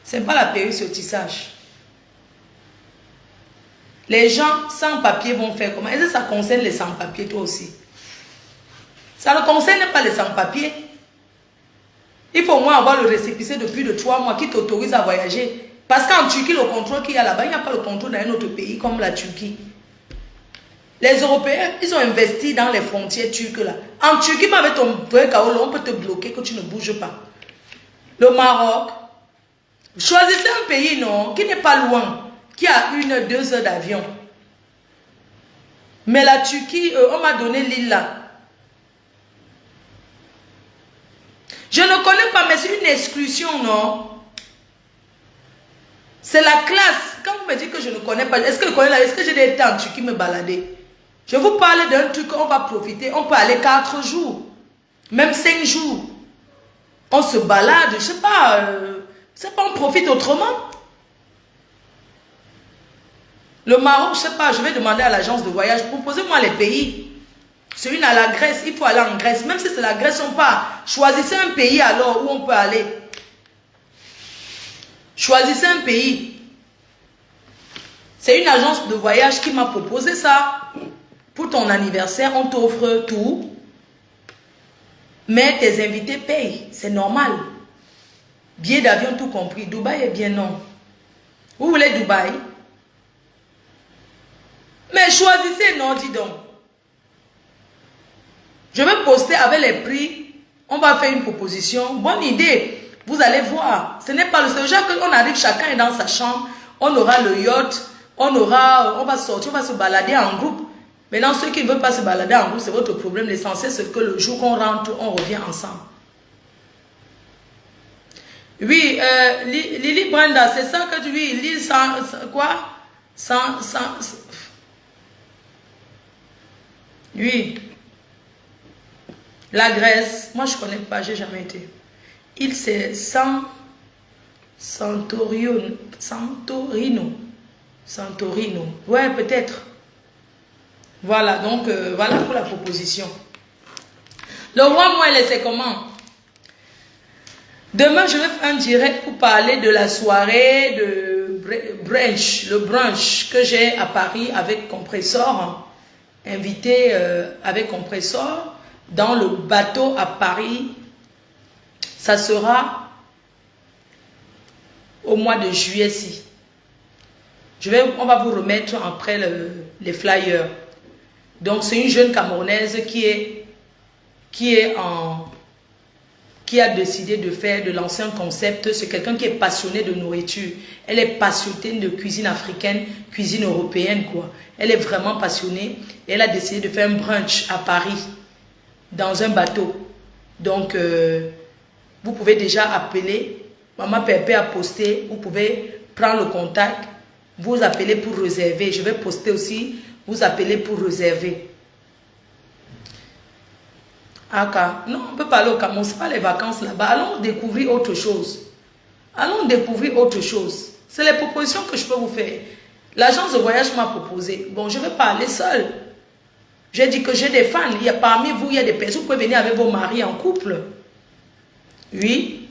C'est pas la période sur tissage. Les gens sans papier vont faire comment? Est-ce que ça concerne les sans papiers toi aussi? Ça ne concerne pas les sans papiers. Il faut au moins avoir le récépissé de plus de 3 mois qui t'autorise à voyager. Parce qu'en Turquie, le contrôle qu'il y a là-bas, il n'y a pas le contrôle dans un autre pays comme la Turquie. Les Européens, ils ont investi dans les frontières turques là. En Turquie, même avec ton vrai kaolo, on peut te bloquer que tu ne bouges pas. Le Maroc, choisissez un pays non, qui n'est pas loin, qui a 1-2 heures d'avion. Mais la Turquie, on m'a donné l'île là. Je ne connais pas, mais c'est une exclusion, non? C'est la classe. Quand vous me dites que je ne connais pas, est-ce que je connais là? Est-ce que j'ai des tantes qui me baladaient? Je vous parle d'un truc, on va profiter. On peut aller 4 jours, même 5 jours. On se balade, je sais pas, on profite autrement. Le Maroc, je sais pas, je vais demander à l'agence de voyage, proposez-moi les pays. C'est une à la Grèce, il faut aller en Grèce. Même si c'est la Grèce, on part. Choisissez un pays alors où on peut aller. Choisissez un pays. C'est une agence de voyage qui m'a proposé ça. Pour ton anniversaire, on t'offre tout. Mais tes invités payent. C'est normal. Billet d'avion, tout compris. Dubaï est bien non. Vous voulez Dubaï? Mais choisissez, non, dis donc. Je vais poster avec les prix. On va faire une proposition. Bonne idée. Vous allez voir. Ce n'est pas le seul jour qu'on arrive, chacun est dans sa chambre. On aura le yacht. On va sortir, on va se balader en groupe. Maintenant, ceux qui ne veulent pas se balader en groupe, c'est votre problème. L'essentiel, c'est que le jour qu'on rentre, on revient ensemble. Oui, Lily Brenda, c'est ça que tu dis. Lille sans quoi? Oui. La Grèce, moi je ne connais pas, j'ai jamais été. Il c'est Santorino. Ouais, peut-être. Voilà, donc voilà pour la proposition. Le roi Moelle, c'est comment? Demain, je vais faire un direct pour parler de la soirée de le brunch que j'ai à Paris avec Compressor. Invité avec Compressor dans le bateau à Paris. Ça sera au mois de juillet-ci. On va vous remettre après les flyers. Donc, c'est une jeune Camerounaise qui a décidé de lancer un concept. C'est quelqu'un qui est passionné de nourriture. Elle est passionnée de cuisine africaine, cuisine européenne, quoi. Elle est vraiment passionnée. Et elle a décidé de faire un brunch à Paris, dans un bateau. Donc, vous pouvez déjà appeler. Maman Pépé a posté. Vous pouvez prendre le contact. Vous appelez pour réserver. Je vais poster aussi. Vous appelez pour réserver. Non, on peut parler au Cameroun. Ce n'est pas les vacances là-bas. Allons découvrir autre chose. Allons découvrir autre chose. C'est les propositions que je peux vous faire. L'agence de voyage m'a proposé. Bon, je ne vais pas aller seule. J'ai dit que j'ai des fans. Parmi vous, il y a des personnes. Vous pouvez venir avec vos maris en couple. Oui.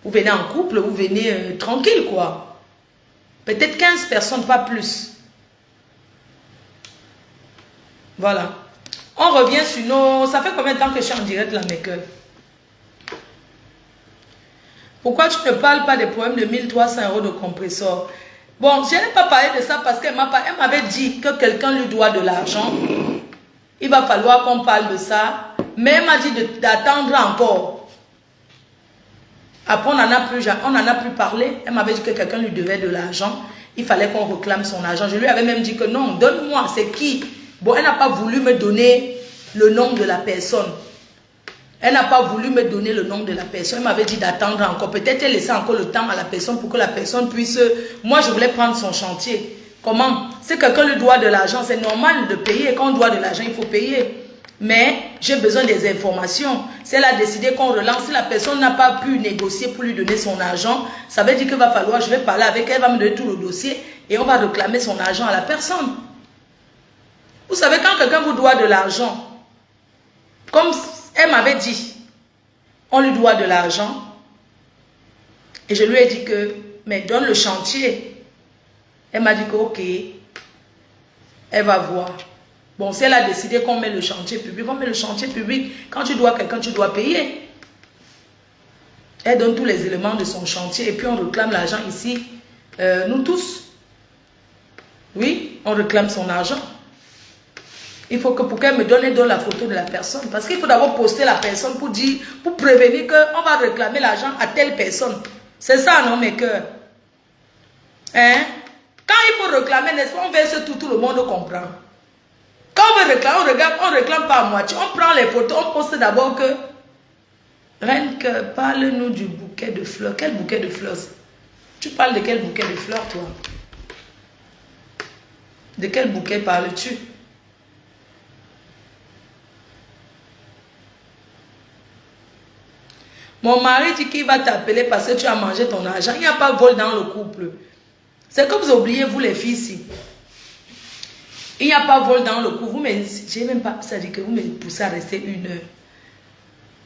Vous venez en couple, vous venez tranquille, quoi. Peut-être 15 personnes, pas plus. Voilà. On revient sur nos... Ça fait combien de temps que je suis en direct là, mes cœurs? Pourquoi tu ne parles pas des problèmes de 1300 € de compresseur? Bon, je n'ai pas parlé de ça parce qu'elle m'avait dit que quelqu'un lui doit de l'argent. Il va falloir qu'on parle de ça. Mais elle m'a dit d'attendre encore. Après, on n'en a plus parlé. Elle m'avait dit que quelqu'un lui devait de l'argent. Il fallait qu'on réclame son argent. Je lui avais même dit que non, donne-moi, c'est qui? Bon, elle n'a pas voulu me donner le nom de la personne. Elle n'a pas voulu me donner le nom de la personne. Elle m'avait dit d'attendre encore. Peut-être elle laissait encore le temps à la personne pour que la personne puisse... Moi, je voulais prendre son chantier. Comment? Si quelqu'un lui doit de l'argent, c'est normal de payer. Quand on doit de l'argent, il faut payer. Mais j'ai besoin des informations. Si elle a décidé qu'on relance, si la personne n'a pas pu négocier pour lui donner son argent, ça veut dire qu'il va falloir, je vais parler avec elle, elle va me donner tout le dossier et on va réclamer son argent à la personne. Vous savez, quand quelqu'un vous doit de l'argent, comme elle m'avait dit, on lui doit de l'argent, et je lui ai dit que, mais donne le chantier. Elle m'a dit que ok, elle va voir. Bon, si elle a décidé qu'on met le chantier public, on met le chantier public. Quand tu dois quelqu'un, tu dois payer. Elle donne tous les éléments de son chantier et puis on réclame l'argent ici, nous tous. Oui, on réclame son argent. Il faut que pour qu'elle me donne, elle donne la photo de la personne. Parce qu'il faut d'abord poster la personne pour dire, pour prévenir qu'on va réclamer l'argent à telle personne. C'est ça, non, mes cœurs? Hein? Quand il faut réclamer, n'est-ce pas, on verse tout le monde comprend. Quand on veut réclamer, on réclame pas à moitié. On prend les photos, on poste d'abord que... Reine, parle-nous du bouquet de fleurs. Quel bouquet de fleurs? Tu parles de quel bouquet de fleurs, toi? De quel bouquet parles-tu? Mon mari dit qu'il va t'appeler parce que tu as mangé ton argent. Il n'y a pas de vol dans le couple. C'est que vous oubliez, vous les filles ici. Il n'y a pas de vol dans le couple. J'ai même pas, ça dit que vous me poussez à rester 1 heure.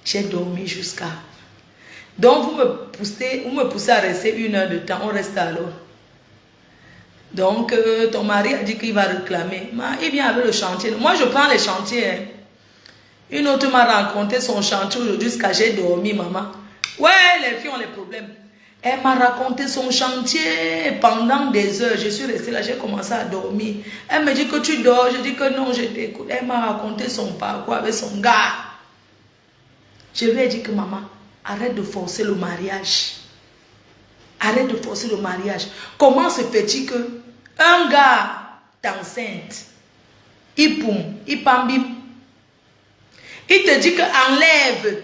J'ai dormi jusqu'à. Donc vous me poussez à rester 1 heure de temps. On reste alors. Donc ton mari a dit qu'il va réclamer. Il vient avec le chantier. Moi je prends les chantiers. Hein. Une autre m'a raconté son chantier aujourd'hui jusqu'à j'ai dormi, maman. Ouais, les filles ont les problèmes. Elle m'a raconté son chantier pendant des heures. Je suis restée là, j'ai commencé à dormir. Elle me dit que tu dors. Je dis que non, je t'écoute. Elle m'a raconté son parcours avec son gars. Je lui ai dit que maman, arrête de forcer le mariage. Arrête de forcer le mariage. Comment se fait-il que un gars t'enceinte, il poum, il pambim, il te dit que enlève.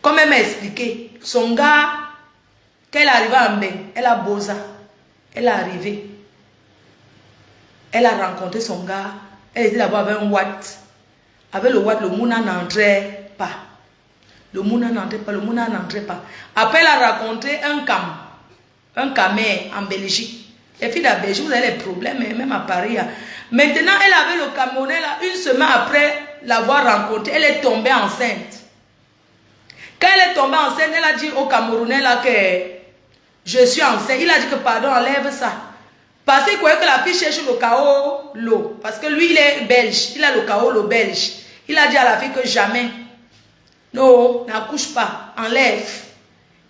Comme elle m'a expliqué, son gars, quand elle est arrivée en bain, elle a bosa. Elle est arrivée. Elle a rencontré son gars. Elle était là-bas avec un watt. Avec le watt, le mouna n'entrait pas. Le mouna n'entrait pas, le mouna n'entrait pas. Après, elle a rencontré un camé en Belgique. Les filles de Belgique, vous avez les problèmes, même à Paris. Maintenant, elle avait le Camerounais là, 1 semaine après l'avoir rencontré, elle est tombée enceinte. Quand elle est tombée enceinte, elle a dit au Camerounais là que je suis enceinte. Il a dit que pardon, enlève ça. Parce qu'il croyait que la fille cherche le chaos, l'eau. Parce que lui, il est belge. Il a le chaos, l'eau belge. Il a dit à la fille que jamais. Non, n'accouche pas, enlève.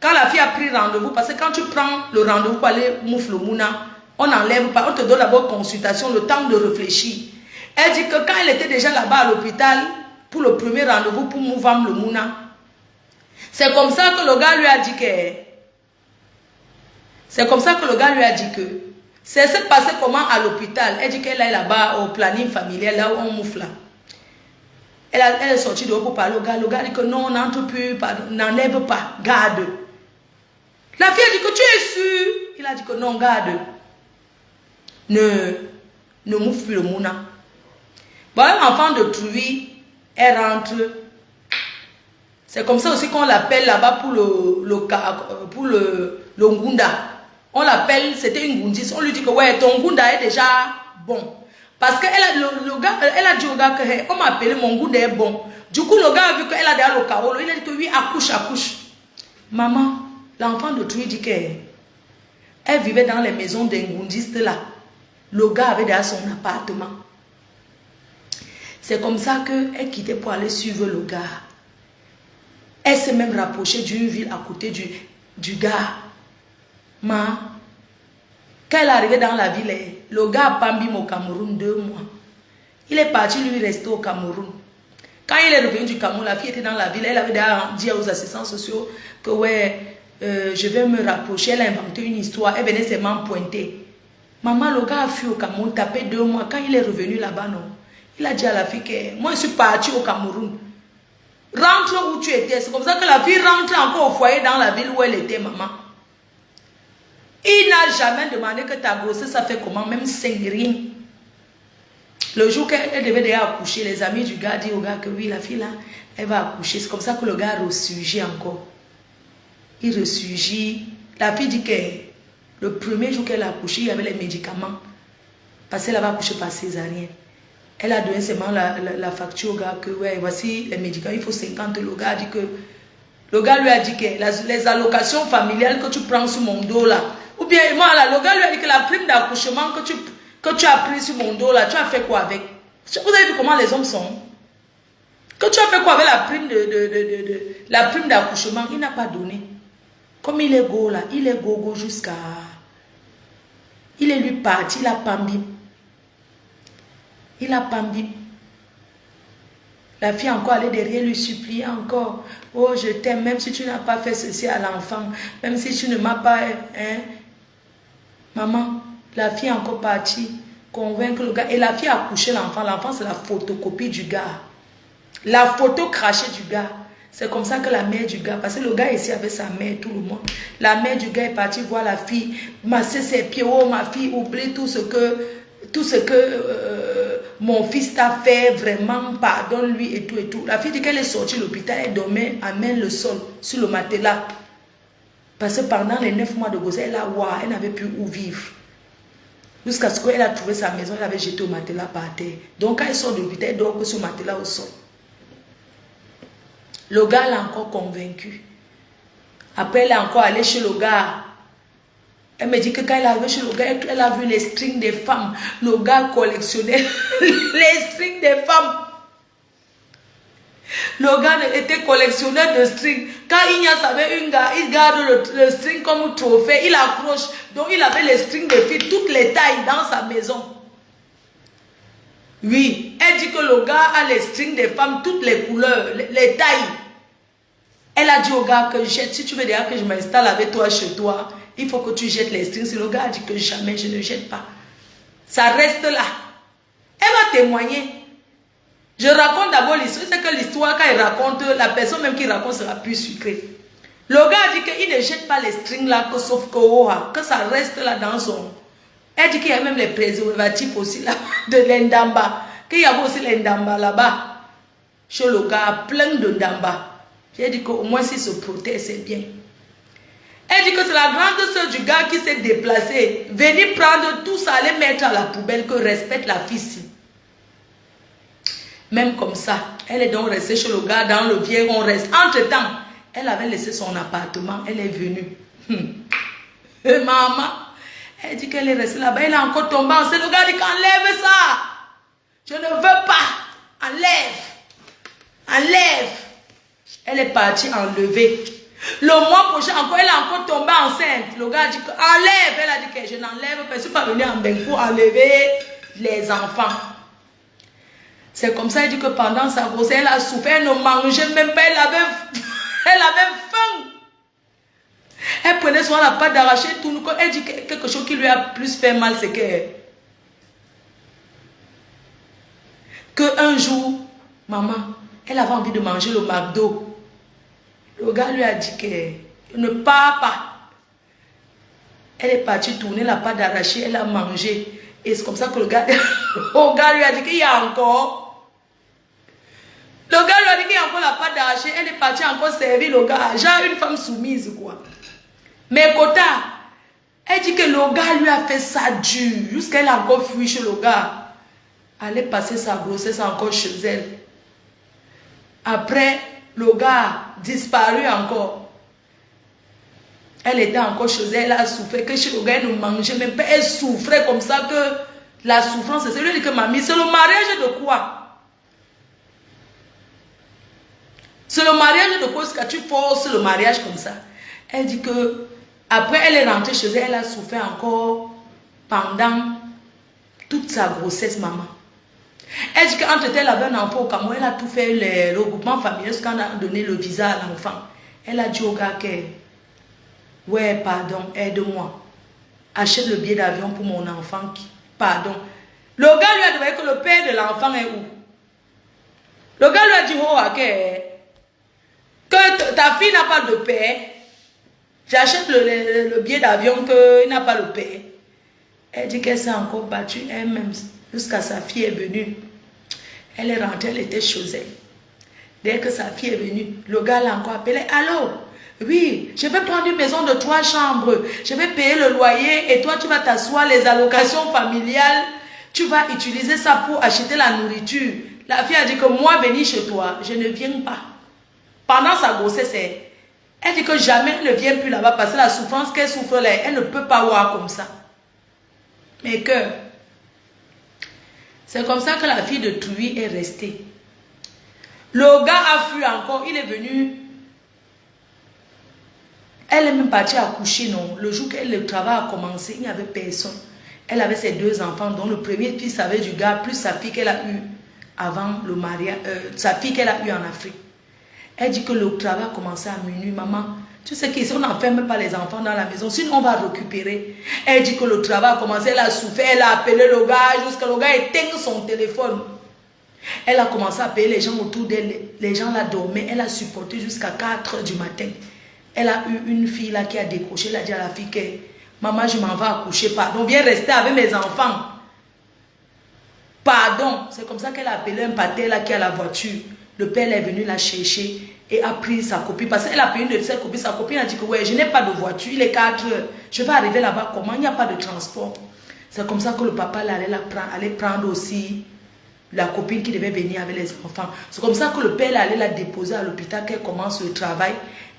Quand la fille a pris rendez-vous, parce que quand tu prends le rendez-vous pour aller moufle le mouna, on n'enlève pas, on te donne d'abord consultation, le temps de réfléchir. Elle dit que quand elle était déjà là-bas à l'hôpital, pour le premier rendez-vous pour mouvoir le mouna, c'est comme ça que le gars lui a dit que... C'est comme ça que le gars lui a dit que... C'est se passé comment à l'hôpital. Elle dit qu'elle est là-bas au planning familial, là où on moufle là. Elle est sortie dehors pour parler au gars. Le gars dit que non, n'entre plus, n'enlève pas, garde. La fille a dit que tu es sûr. Il a dit que non, garde. Ne moufle plus le mouna. Voilà l'enfant de Trouy, elle rentre. C'est comme ça aussi qu'on l'appelle là-bas pour le Ngunda. On l'appelle, c'était une Ngundis. On lui dit que ouais, ton Ngunda est déjà bon. Parce que elle a dit au gars que hey, on m'a appelé mon Ngunda est bon. Du coup, le gars a vu qu'elle a déjà le carreau. Il a dit que oui, accouche, accouche. Maman, l'enfant de Trouy dit qu'elle vivait dans les maisons des Ngundistes là. Le gars avait déjà son appartement. C'est comme ça qu'elle quittait pour aller suivre le gars. Elle s'est même rapprochée d'une ville à côté du gars. Quand elle est arrivée dans la ville, le gars a pambim au Cameroun 2 mois. Il est parti lui rester au Cameroun. Quand il est revenu du Cameroun, la fille était dans la ville. Elle avait déjà dit aux assistants sociaux que ouais, je vais me rapprocher. Elle a inventé une histoire. Elle venait seulement pointer. Maman, le gars a fui au Cameroun, tapé 2 mois. Quand il est revenu là-bas, non. Il a dit à la fille que moi je suis parti au Cameroun. Rentre où tu étais. C'est comme ça que la fille rentre encore au foyer dans la ville où elle était, maman. Il n'a jamais demandé que ta grossesse, ça fait comment, même 5 rien. Le jour qu'elle devait déjà accoucher, les amis du gars disent au gars que oui, la fille là, elle va accoucher. C'est comme ça que le gars ressurgit encore. Il ressurgit. La fille dit que le premier jour qu'elle a accouché, il y avait les médicaments. Parce qu'elle avait accouché par césarienne. Elle a donné seulement la facture au gars que ouais, voici les médicaments, il faut 50. Le gars a dit que... Le gars lui a dit que les allocations familiales que tu prends sur mon dos là, ou bien moi là, le gars lui a dit que la prime d'accouchement que tu as pris sur mon dos là, tu as fait quoi avec? Vous avez vu comment les hommes sont? Que tu as fait quoi avec la prime d'accouchement? Il n'a pas donné. Comme il est go là, il est go jusqu'à... Il est lui parti, il a pambim. Il a pambim. La fille encore allait derrière lui supplier encore. Oh, je t'aime, même si tu n'as pas fait ceci à l'enfant. Même si tu ne m'as pas... Hein. Maman, la fille est encore partie. Convaincre le gars. Et la fille a accouché l'enfant. L'enfant, c'est la photocopie du gars. La photo crachée du gars. C'est comme ça que la mère du gars, parce que le gars ici avait sa mère, tout le monde. La mère du gars est partie voir la fille, masser ses pieds. Oh, ma fille, oublie tout ce que mon fils t'a fait, vraiment, pardonne-lui et tout et tout. La fille dit qu'elle est sortie de l'hôpital, elle dormait à main le sol, sur le matelas. Parce que pendant les 9 mois de grossesse, elle n'avait plus où vivre. Jusqu'à ce qu'elle a trouvé sa maison, elle avait jeté au matelas par terre. Donc quand elle sort de l'hôpital, elle dort sur le matelas au sol. Le gars l'a encore convaincu. Après, elle est encore allée chez le gars. Elle me dit que quand elle est arrivée chez le gars, elle a vu les strings des femmes. Le gars collectionnait les strings des femmes. Le gars était collectionneur de strings. Quand Ignace avait une gars, il garde le string comme trophée. Il accroche. Donc il avait les strings des filles, toutes les tailles dans sa maison. Oui, elle dit que le gars a les strings des femmes, toutes les couleurs, les tailles. Elle a dit au gars que jette, si tu veux déjà que je m'installe avec toi chez toi, il faut que tu jettes les strings. Le gars a dit que jamais, je ne jette pas. Ça reste là. Elle va témoigner. Je raconte d'abord l'histoire. C'est que l'histoire, quand il raconte, la personne même qui raconte sera plus sucrée. Le gars a dit qu'il ne jette pas les strings là, sauf que ça reste là dans son... Elle dit qu'il y a même les préservatifs aussi là, de l'endamba. Qu'il y a aussi l'endamba là-bas. Chez le gars, plein de ndamba. J'ai dit qu'au moins s'il se protège, c'est bien. Elle dit que c'est la grande soeur du gars qui s'est déplacée. Venir prendre tout ça, aller mettre à la poubelle, que respecte la fille. Même comme ça, elle est donc restée chez le gars dans le vieil, on reste. Entre-temps, elle avait laissé son appartement, elle est venue. Et maman, elle dit qu'elle est restée là-bas, elle est encore tombée enceinte. Le gars dit qu'enlève ça. Je ne veux pas. Enlève. Enlève. Elle est partie enlever. Le mois prochain, encore, elle est encore tombée enceinte. Le gars dit qu'enlève. Elle a dit que je n'enlève pas. Je ne suis pas venue en bain pour enlever les enfants. C'est comme ça, elle dit que pendant sa grossesse, elle a souffert, elle ne mangeait même pas, elle avait faim. Elle prenait souvent la pâte d'arracher, tout. Elle dit que quelque chose qui lui a plus fait mal, c'est que un jour, maman, elle avait envie de manger le McDo. Le gars lui a dit que ne part pas. Elle est partie tourner la pâte d'arracher, elle a mangé. Et c'est comme ça que le gars lui a dit qu'il y a encore. Le gars lui a dit qu'il y a encore la pâte d'arracher. Elle est partie encore servir le gars. Genre une femme soumise, quoi. Mais Kota, elle dit que le gars lui a fait ça dur. Jusqu'à elle a encore fui chez le gars. Elle est passée sa grossesse encore chez elle. Après, le gars disparu encore. Elle était encore chez elle, elle a souffert. Que chez le gars, elle ne mangeait même pas. Elle souffrait comme ça que la souffrance, c'est lui qui dit que mamie, c'est le mariage de quoi? C'est le mariage de quoi? Est-ce que tu forces le mariage comme ça? Elle dit que après elle est rentrée chez elle, elle a souffert encore pendant toute sa grossesse, maman. Elle dit qu'entre elle avait un enfant au Cameroun, elle a tout fait le regroupement familial, ce qu'on a donné le visa à l'enfant. Elle a dit au gars que ouais, pardon, aide-moi. Achète le billet d'avion pour mon enfant. Pardon. Le gars lui a demandé que le père de l'enfant est où? Le gars lui a dit, oh, que ta fille n'a pas de père. J'achète le billet d'avion qu'il n'a pas le père. Elle dit qu'elle s'est encore battue elle-même jusqu'à sa fille est venue. Elle est rentrée, elle était chez elle. Dès que sa fille est venue, le gars l'a encore appelé. Allô? Oui, je vais prendre une maison de 3 chambres. Je vais payer le loyer et toi tu vas t'asseoir les allocations familiales. Tu vas utiliser ça pour acheter la nourriture. La fille a dit que moi venir chez toi, je ne viens pas. Pendant sa grossesse, elle dit que jamais elle ne vient plus là-bas parce que la souffrance qu'elle souffre là, elle ne peut pas voir comme ça. Mais que c'est comme ça que la fille de Trouy est restée. Le gars a fui encore, il est venu. Elle est même partie accoucher, non. Le jour que le travail a commencé, il n'y avait personne. Elle avait ses 2 enfants, dont le premier fils avait du gars, plus sa fille qu'elle a eue avant le mariage, sa fille qu'elle a eue en Afrique. Elle dit que le travail a commencé à minuit. Maman, tu sais qu'ici, on n'enferme pas les enfants dans la maison, sinon on va récupérer. Elle dit que le travail a commencé, elle a souffert, elle a appelé le gars, jusqu'à le gars éteigne son téléphone. Elle a commencé à payer les gens autour d'elle. Les gens la dormaient. Elle a supporté jusqu'à 4 h du matin. Elle a eu une fille là qui a décroché. Elle a dit à la fille que maman, je m'en vais accoucher. Pardon, viens rester avec mes enfants. Pardon. C'est comme ça qu'elle a appelé un pater là qui a la voiture. Le père est venu la chercher et a pris sa copine. Parce qu'elle a pris une de ses copines. Sa copine a dit que ouais, je n'ai pas de voiture. Il est 4 h. Je vais arriver là-bas comment? Il n'y a pas de transport. C'est comme ça que le papa là, allait prendre aussi la copine qui devait venir avec les enfants. C'est comme ça que le père allait la déposer à l'hôpital, qu'elle commence le travail.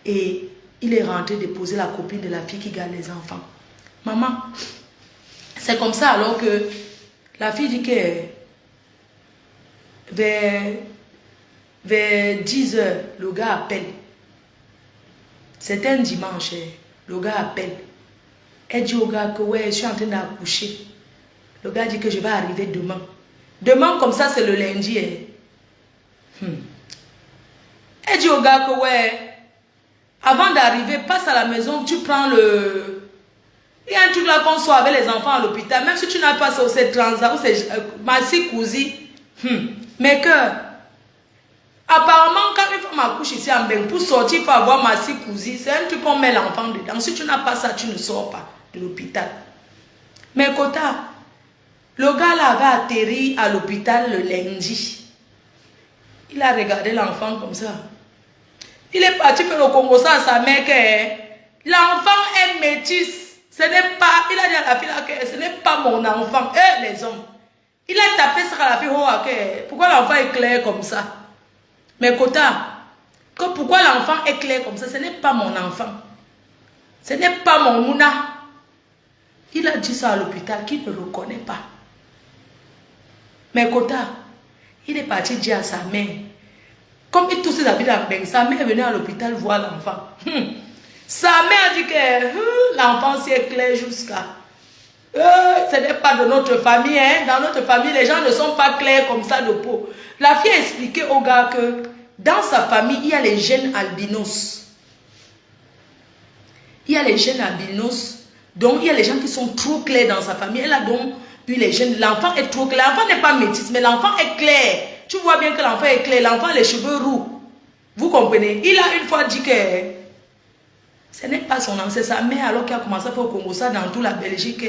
Et il est rentré déposer la copine de la fille qui garde les enfants. Maman, c'est comme ça alors que la fille dit que vers 10 h, le gars appelle. C'était un dimanche, le gars appelle. Elle dit au gars que ouais, je suis en train d'accoucher. Le gars dit que je vais arriver demain. Demain, comme ça, c'est le lundi. Elle dit au gars que ouais, avant d'arriver, passe à la maison, tu prends le... Il y a un truc là qu'on soit avec les enfants à l'hôpital. Même si tu n'as pas cette transat ou c'est Massi Kouzi. Mais que, apparemment, quand une femme accouche ici en Beng, pour sortir, il faut avoir Massi Kouzi. C'est un truc qu'on met l'enfant dedans. Si tu n'as pas ça, tu ne sors pas de l'hôpital. Mais Kota, le gars là avait atterri à l'hôpital le lundi. Il a regardé l'enfant comme ça. Il est parti faire le Congo ça à sa mère que l'enfant est métis. Ce n'est pas, il a dit à la fille là que ce n'est pas mon enfant. Les hommes. Il a tapé ça à la fille. Pourquoi l'enfant est clair comme ça? Mais Kota, pourquoi l'enfant est clair comme ça? Ce n'est pas mon enfant. Ce n'est pas mon Mouna. Il a dit ça à l'hôpital qu'il ne le reconnaît pas. Mais Kota, il est parti dire à sa mère, comme il tous ses habits en Beng, sa mère est venue à l'hôpital voir l'enfant. Sa mère a dit que l'enfant s'y est clair jusqu'à... ce n'est pas de notre famille. Hein? Dans notre famille, les gens ne sont pas clairs comme ça de peau. La fille a expliqué au gars que dans sa famille, il y a les gènes albinos. Il y a les gènes albinos. Donc, il y a les gens qui sont trop clairs dans sa famille. Elle a donc eu les gènes. L'enfant est trop clair. L'enfant n'est pas métis, mais l'enfant est clair. Tu vois bien que l'enfant est clair. L'enfant a les cheveux roux. Vous comprenez? Il a une fois dit que ce n'est pas son nom, c'est sa mère alors qu'elle a commencé à faire au Congo, ça dans toute la Belgique.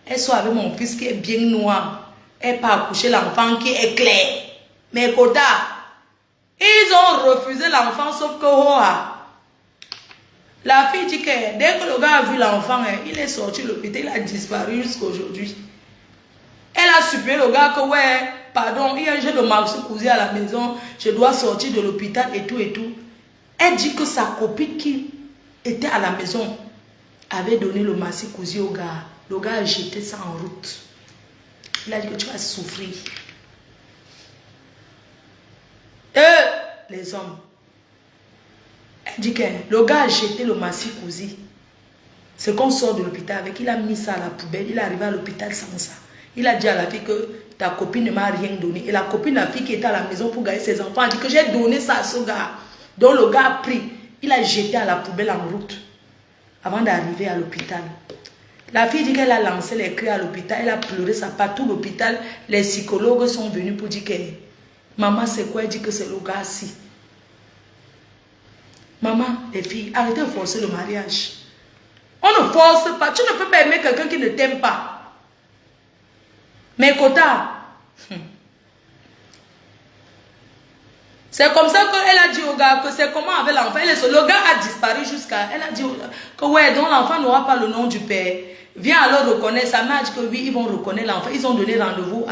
Elle soit avec mon fils qui est bien noir. Elle pas accoucher l'enfant qui est clair. Mais Kota, ils ont refusé l'enfant sauf que la fille dit que dès que le gars a vu l'enfant, il est sorti de l'hôpital, il a disparu jusqu'à aujourd'hui. Elle a supplié le gars que ouais, pardon, j'ai le Massi Kouzi à la maison, je dois sortir de l'hôpital et tout et tout. Elle dit que sa copine qui était à la maison avait donné le Massi Kouzi au gars. Le gars a jeté ça en route. Il a dit que tu vas souffrir. Les hommes. Elle dit que le gars a jeté le Massi Kouzi. C'est qu'on sort de l'hôpital avec. Il a mis ça à la poubelle. Il est arrivé à l'hôpital sans ça. Il a dit à la fille que ta copine ne m'a rien donné. Et la copine de la fille qui était à la maison pour garder ses enfants a dit que j'ai donné ça à ce gars. Donc le gars a pris. Il a jeté à la poubelle en route. Avant d'arriver à l'hôpital. La fille dit qu'elle a lancé les cris à l'hôpital. Elle a pleuré ça partout l'hôpital. Les psychologues sont venus pour dire que maman c'est quoi? Elle dit que c'est le gars-ci. Maman, les filles, arrêtez de forcer le mariage. On ne force pas. Tu ne peux pas aimer quelqu'un qui ne t'aime pas. Mais Kota, c'est comme ça qu'elle a dit au gars que c'est comment avec l'enfant. Le gars a disparu jusqu'à... Elle a dit que ouais, donc l'enfant n'aura pas le nom du père. Viens alors reconnaître. Sa mère a dit que oui, ils vont reconnaître l'enfant. Ils ont donné rendez-vous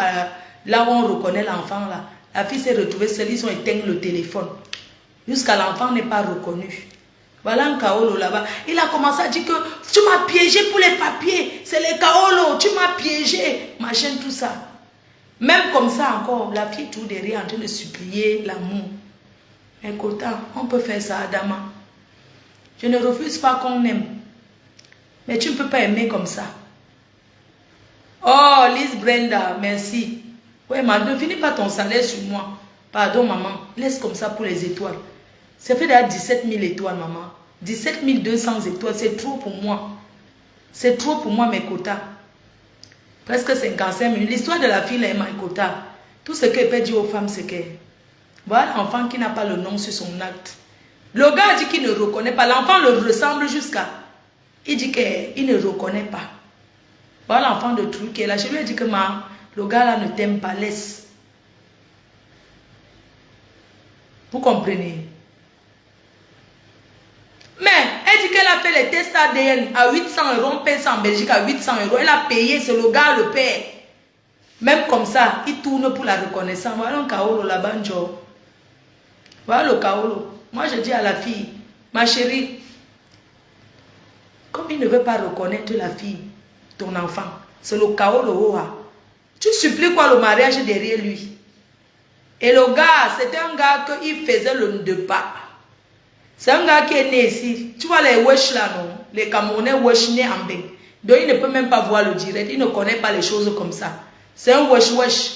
là où on reconnaît l'enfant. Là. La fille s'est retrouvée seule. Ils ont éteint le téléphone. Jusqu'à l'enfant n'est pas reconnu. Voilà un Kaolo là-bas. Il a commencé à dire que tu m'as piégé pour les papiers. C'est les Kaolo. Tu m'as piégé. Machin, tout ça. Même comme ça encore, la fille tout derrière en train de supplier l'amour. Mais Kota, on peut faire ça à Dama. Je ne refuse pas qu'on aime. Mais tu ne peux pas aimer comme ça. Oh, Lise Brenda, merci. Ouais, maman, ne finis pas ton salaire sur moi. Pardon, maman. Laisse comme ça pour les étoiles. Ça fait déjà 17 000 étoiles, maman. 17 200 étoiles, c'est trop pour moi. C'est trop pour moi, mes quotas. Presque 55 minutes. L'histoire de la fille, là, est ma quota. Tout ce qu'il peut dire aux femmes, c'est que voilà l'enfant qui n'a pas le nom sur son acte. Le gars dit qu'il ne reconnaît pas. L'enfant le ressemble jusqu'à... Il dit qu'il ne reconnaît pas. Voilà l'enfant de truc qui est là. Je lui ai dit que le gars là ne t'aime pas, laisse. Vous comprenez? Mais elle dit qu'elle a fait les tests ADN à 800 €. On paye ça en Belgique à 800 €. Elle a payé, c'est le gars le père. Même comme ça, il tourne pour la reconnaissance. Voilà un kaolo là-bas, Njo. Voilà le kaolo. Moi, je dis à la fille, ma chérie, comme il ne veut pas reconnaître la fille, ton enfant, c'est le kaolo. Tu supplies quoi le mariage derrière lui? Et le gars, c'était un gars qui faisait le deux pas. C'est un gars qui est né ici. Tu vois les wesh là, non? Les Camerounais wesh nés en bain. Donc il ne peut même pas voir le direct. Il ne connaît pas les choses comme ça. C'est un wesh wesh.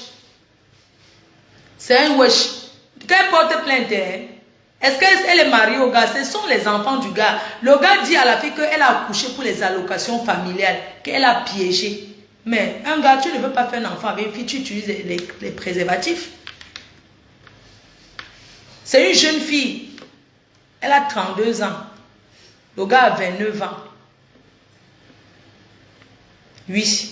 C'est un wesh. Qu'elle porte plainte, hein? Est-ce qu'elle est mariée au gars? Ce sont les enfants du gars. Le gars dit à la fille qu'elle a accouché pour les allocations familiales, qu'elle a piégé. Mais un gars, tu ne veux pas faire un enfant avec une fille, tu utilises les préservatifs. C'est une jeune fille. Elle a 32 ans. Le gars a 29 ans. Oui.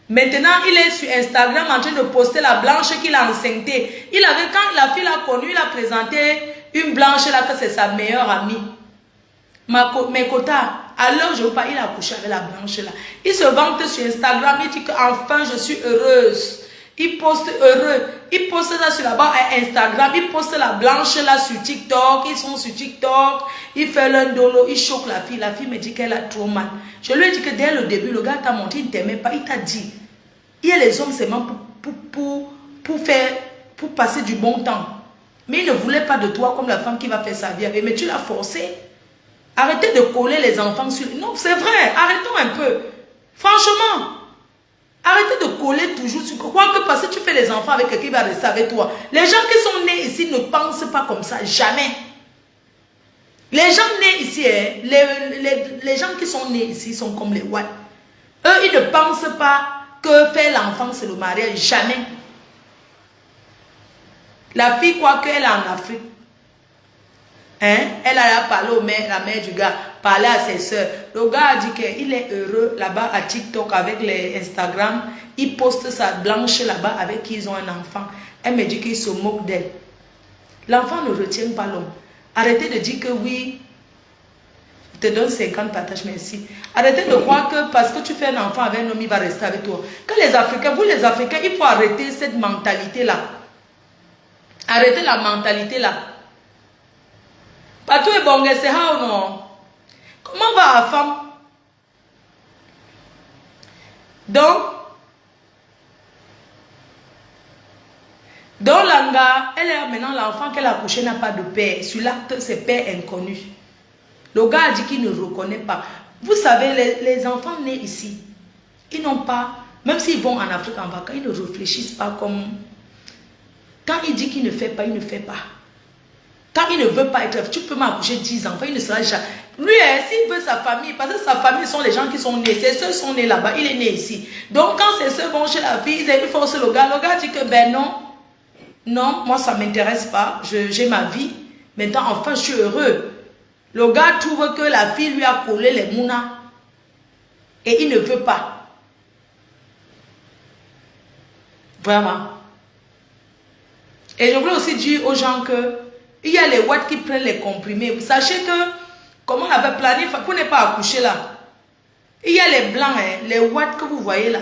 Maintenant, il est sur Instagram en train de poster la blanche qu'il a enceintée. Quand la fille l'a connue, il a présenté une blanche là que c'est sa meilleure amie. Mekota, alors je veux pas, il a couché avec la blanche là. Il se vante sur Instagram, il dit qu'enfin je suis heureuse. Il poste heureux. Il poste ça sur là-bas à Instagram. Il poste la blanche là sur TikTok. Ils sont sur TikTok. Il fait l'un dolo. Il choque la fille. La fille me dit qu'elle a trop mal. Je lui ai dit que dès le début, le gars t'a monté, il ne t'aimait pas. Il t'a dit. Il y a les hommes seulement pour passer du bon temps. Mais il ne voulait pas de toi comme la femme qui va faire sa vie avec. Mais tu l'as forcé. Arrêtez de coller les enfants sur... Non, c'est vrai. Arrêtons un peu. Franchement. Arrêtez de coller toujours sur quoi que parce que tu fais les enfants avec quelqu'un qui va rester avec toi. Les gens qui sont nés ici ne pensent pas comme ça. Jamais. Les gens nés ici, hein, les gens qui sont nés ici sont comme les Ouads. Eux, ils ne pensent pas que faire l'enfant, c'est le mariage. Jamais. La fille croit qu'elle est en Afrique. Hein? Elle a parlé la mère du gars, parlé à ses soeurs. Le gars a dit qu'il est heureux là-bas à TikTok avec les Instagram. Il poste sa blanche là-bas avec qui ils ont un enfant. Elle me dit qu'il se moque d'elle. L'enfant ne retient pas l'homme. Arrêtez de dire que oui, je te donne 50 partages, merci. Arrêtez de croire que parce que tu fais un enfant avec un homme, il va rester avec toi. Que les Africains, vous les Africains, il faut arrêter cette mentalité-là. Arrêtez la mentalité-là. Partout est bon, c'est how non? Comment va la femme? Donc l'anga, elle est maintenant l'enfant qu'elle a accouché n'a pas de père. Sur l'acte, c'est père inconnu. Le gars a dit qu'il ne reconnaît pas. Vous savez, les enfants nés ici, ils n'ont pas, même s'ils vont en Afrique en vacances, ils ne réfléchissent pas comme... Quand il dit qu'il ne fait pas, il ne fait pas. Quand il ne veut pas être, tu peux m'accoucher 10 enfants, il ne sera jamais. Lui, s'il veut sa famille, parce que sa famille sont les gens qui sont nés, ses soeurs sont nées là-bas, il est né ici. Donc quand ses soeurs vont chez la fille, ils forcent le gars dit que ben non, moi ça ne m'intéresse pas, j'ai ma vie, maintenant enfin je suis heureux. Le gars trouve que la fille lui a collé les mounas et il ne veut pas. Vraiment. Et je voulais aussi dire aux gens que il y a les Ouads qui prennent les comprimés. Vous sachez que, comme on avait planifié, pour ne pas accoucher là, il y a les blancs, hein, les Ouads que vous voyez là.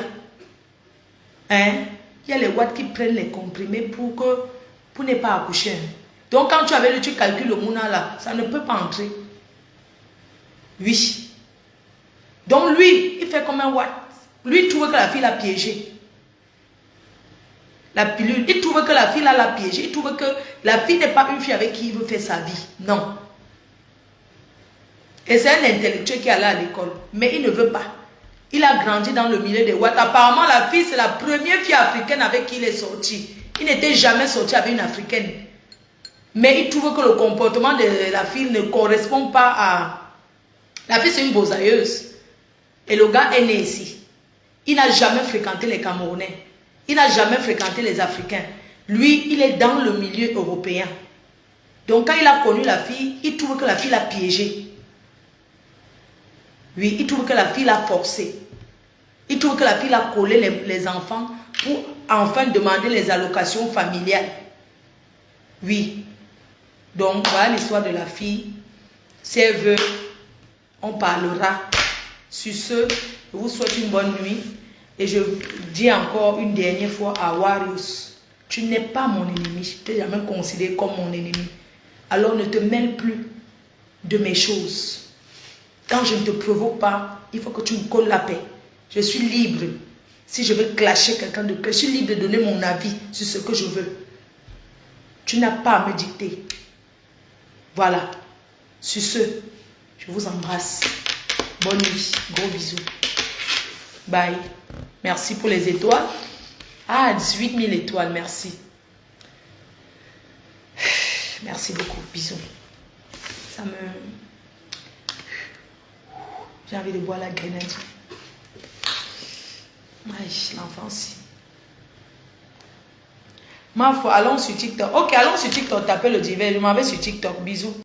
Hein, il y a les Ouads qui prennent les comprimés pour ne pas accoucher. Hein. Donc quand tu calcules le mouna là, ça ne peut pas entrer. Oui. Donc lui, il fait comme un Ouad. Lui, il trouve que la fille l'a piégé. La pilule, il trouve que la fille là l'a piégé. Il trouve que la fille n'est pas une fille avec qui il veut faire sa vie. Non. Et c'est un intellectuel qui est allé à l'école. Mais il ne veut pas. Il a grandi dans le milieu des Ouads. Apparemment, la fille, c'est la première fille africaine avec qui il est sorti. Il n'était jamais sorti avec une africaine. Mais il trouve que le comportement de la fille ne correspond pas à... La fille, c'est une beausailleuse. Et le gars est né ici. Il n'a jamais fréquenté les Camerounais. Il n'a jamais fréquenté les Africains. Lui, il est dans le milieu européen. Donc, quand il a connu la fille, il trouve que la fille l'a piégé. Oui, il trouve que la fille l'a forcé. Il trouve que la fille a collé les enfants pour enfin demander les allocations familiales. Oui. Donc, voilà l'histoire de la fille. Si elle veut, on parlera. Sur ce, je vous souhaite une bonne nuit. Et je dis encore une dernière fois à Warriors, tu n'es pas mon ennemi. Je ne t'ai jamais considéré comme mon ennemi. Alors ne te mêle plus de mes choses. Quand je ne te provoque pas, il faut que tu me colles la paix. Je suis libre. Si je veux clasher quelqu'un de cœur, je suis libre de donner mon avis sur ce que je veux. Tu n'as pas à me dicter. Voilà. Sur ce, je vous embrasse. Bonne nuit. Gros bisous. Bye. Merci pour les étoiles. Ah, 18 000 étoiles. Merci. Merci beaucoup. Bisous. Ça me... J'ai envie de boire la grenade. Aïe, l'enfance. Ma foi, allons sur TikTok. Ok, allons sur TikTok. Tapez le divers. Je m'en vais sur TikTok. Bisous.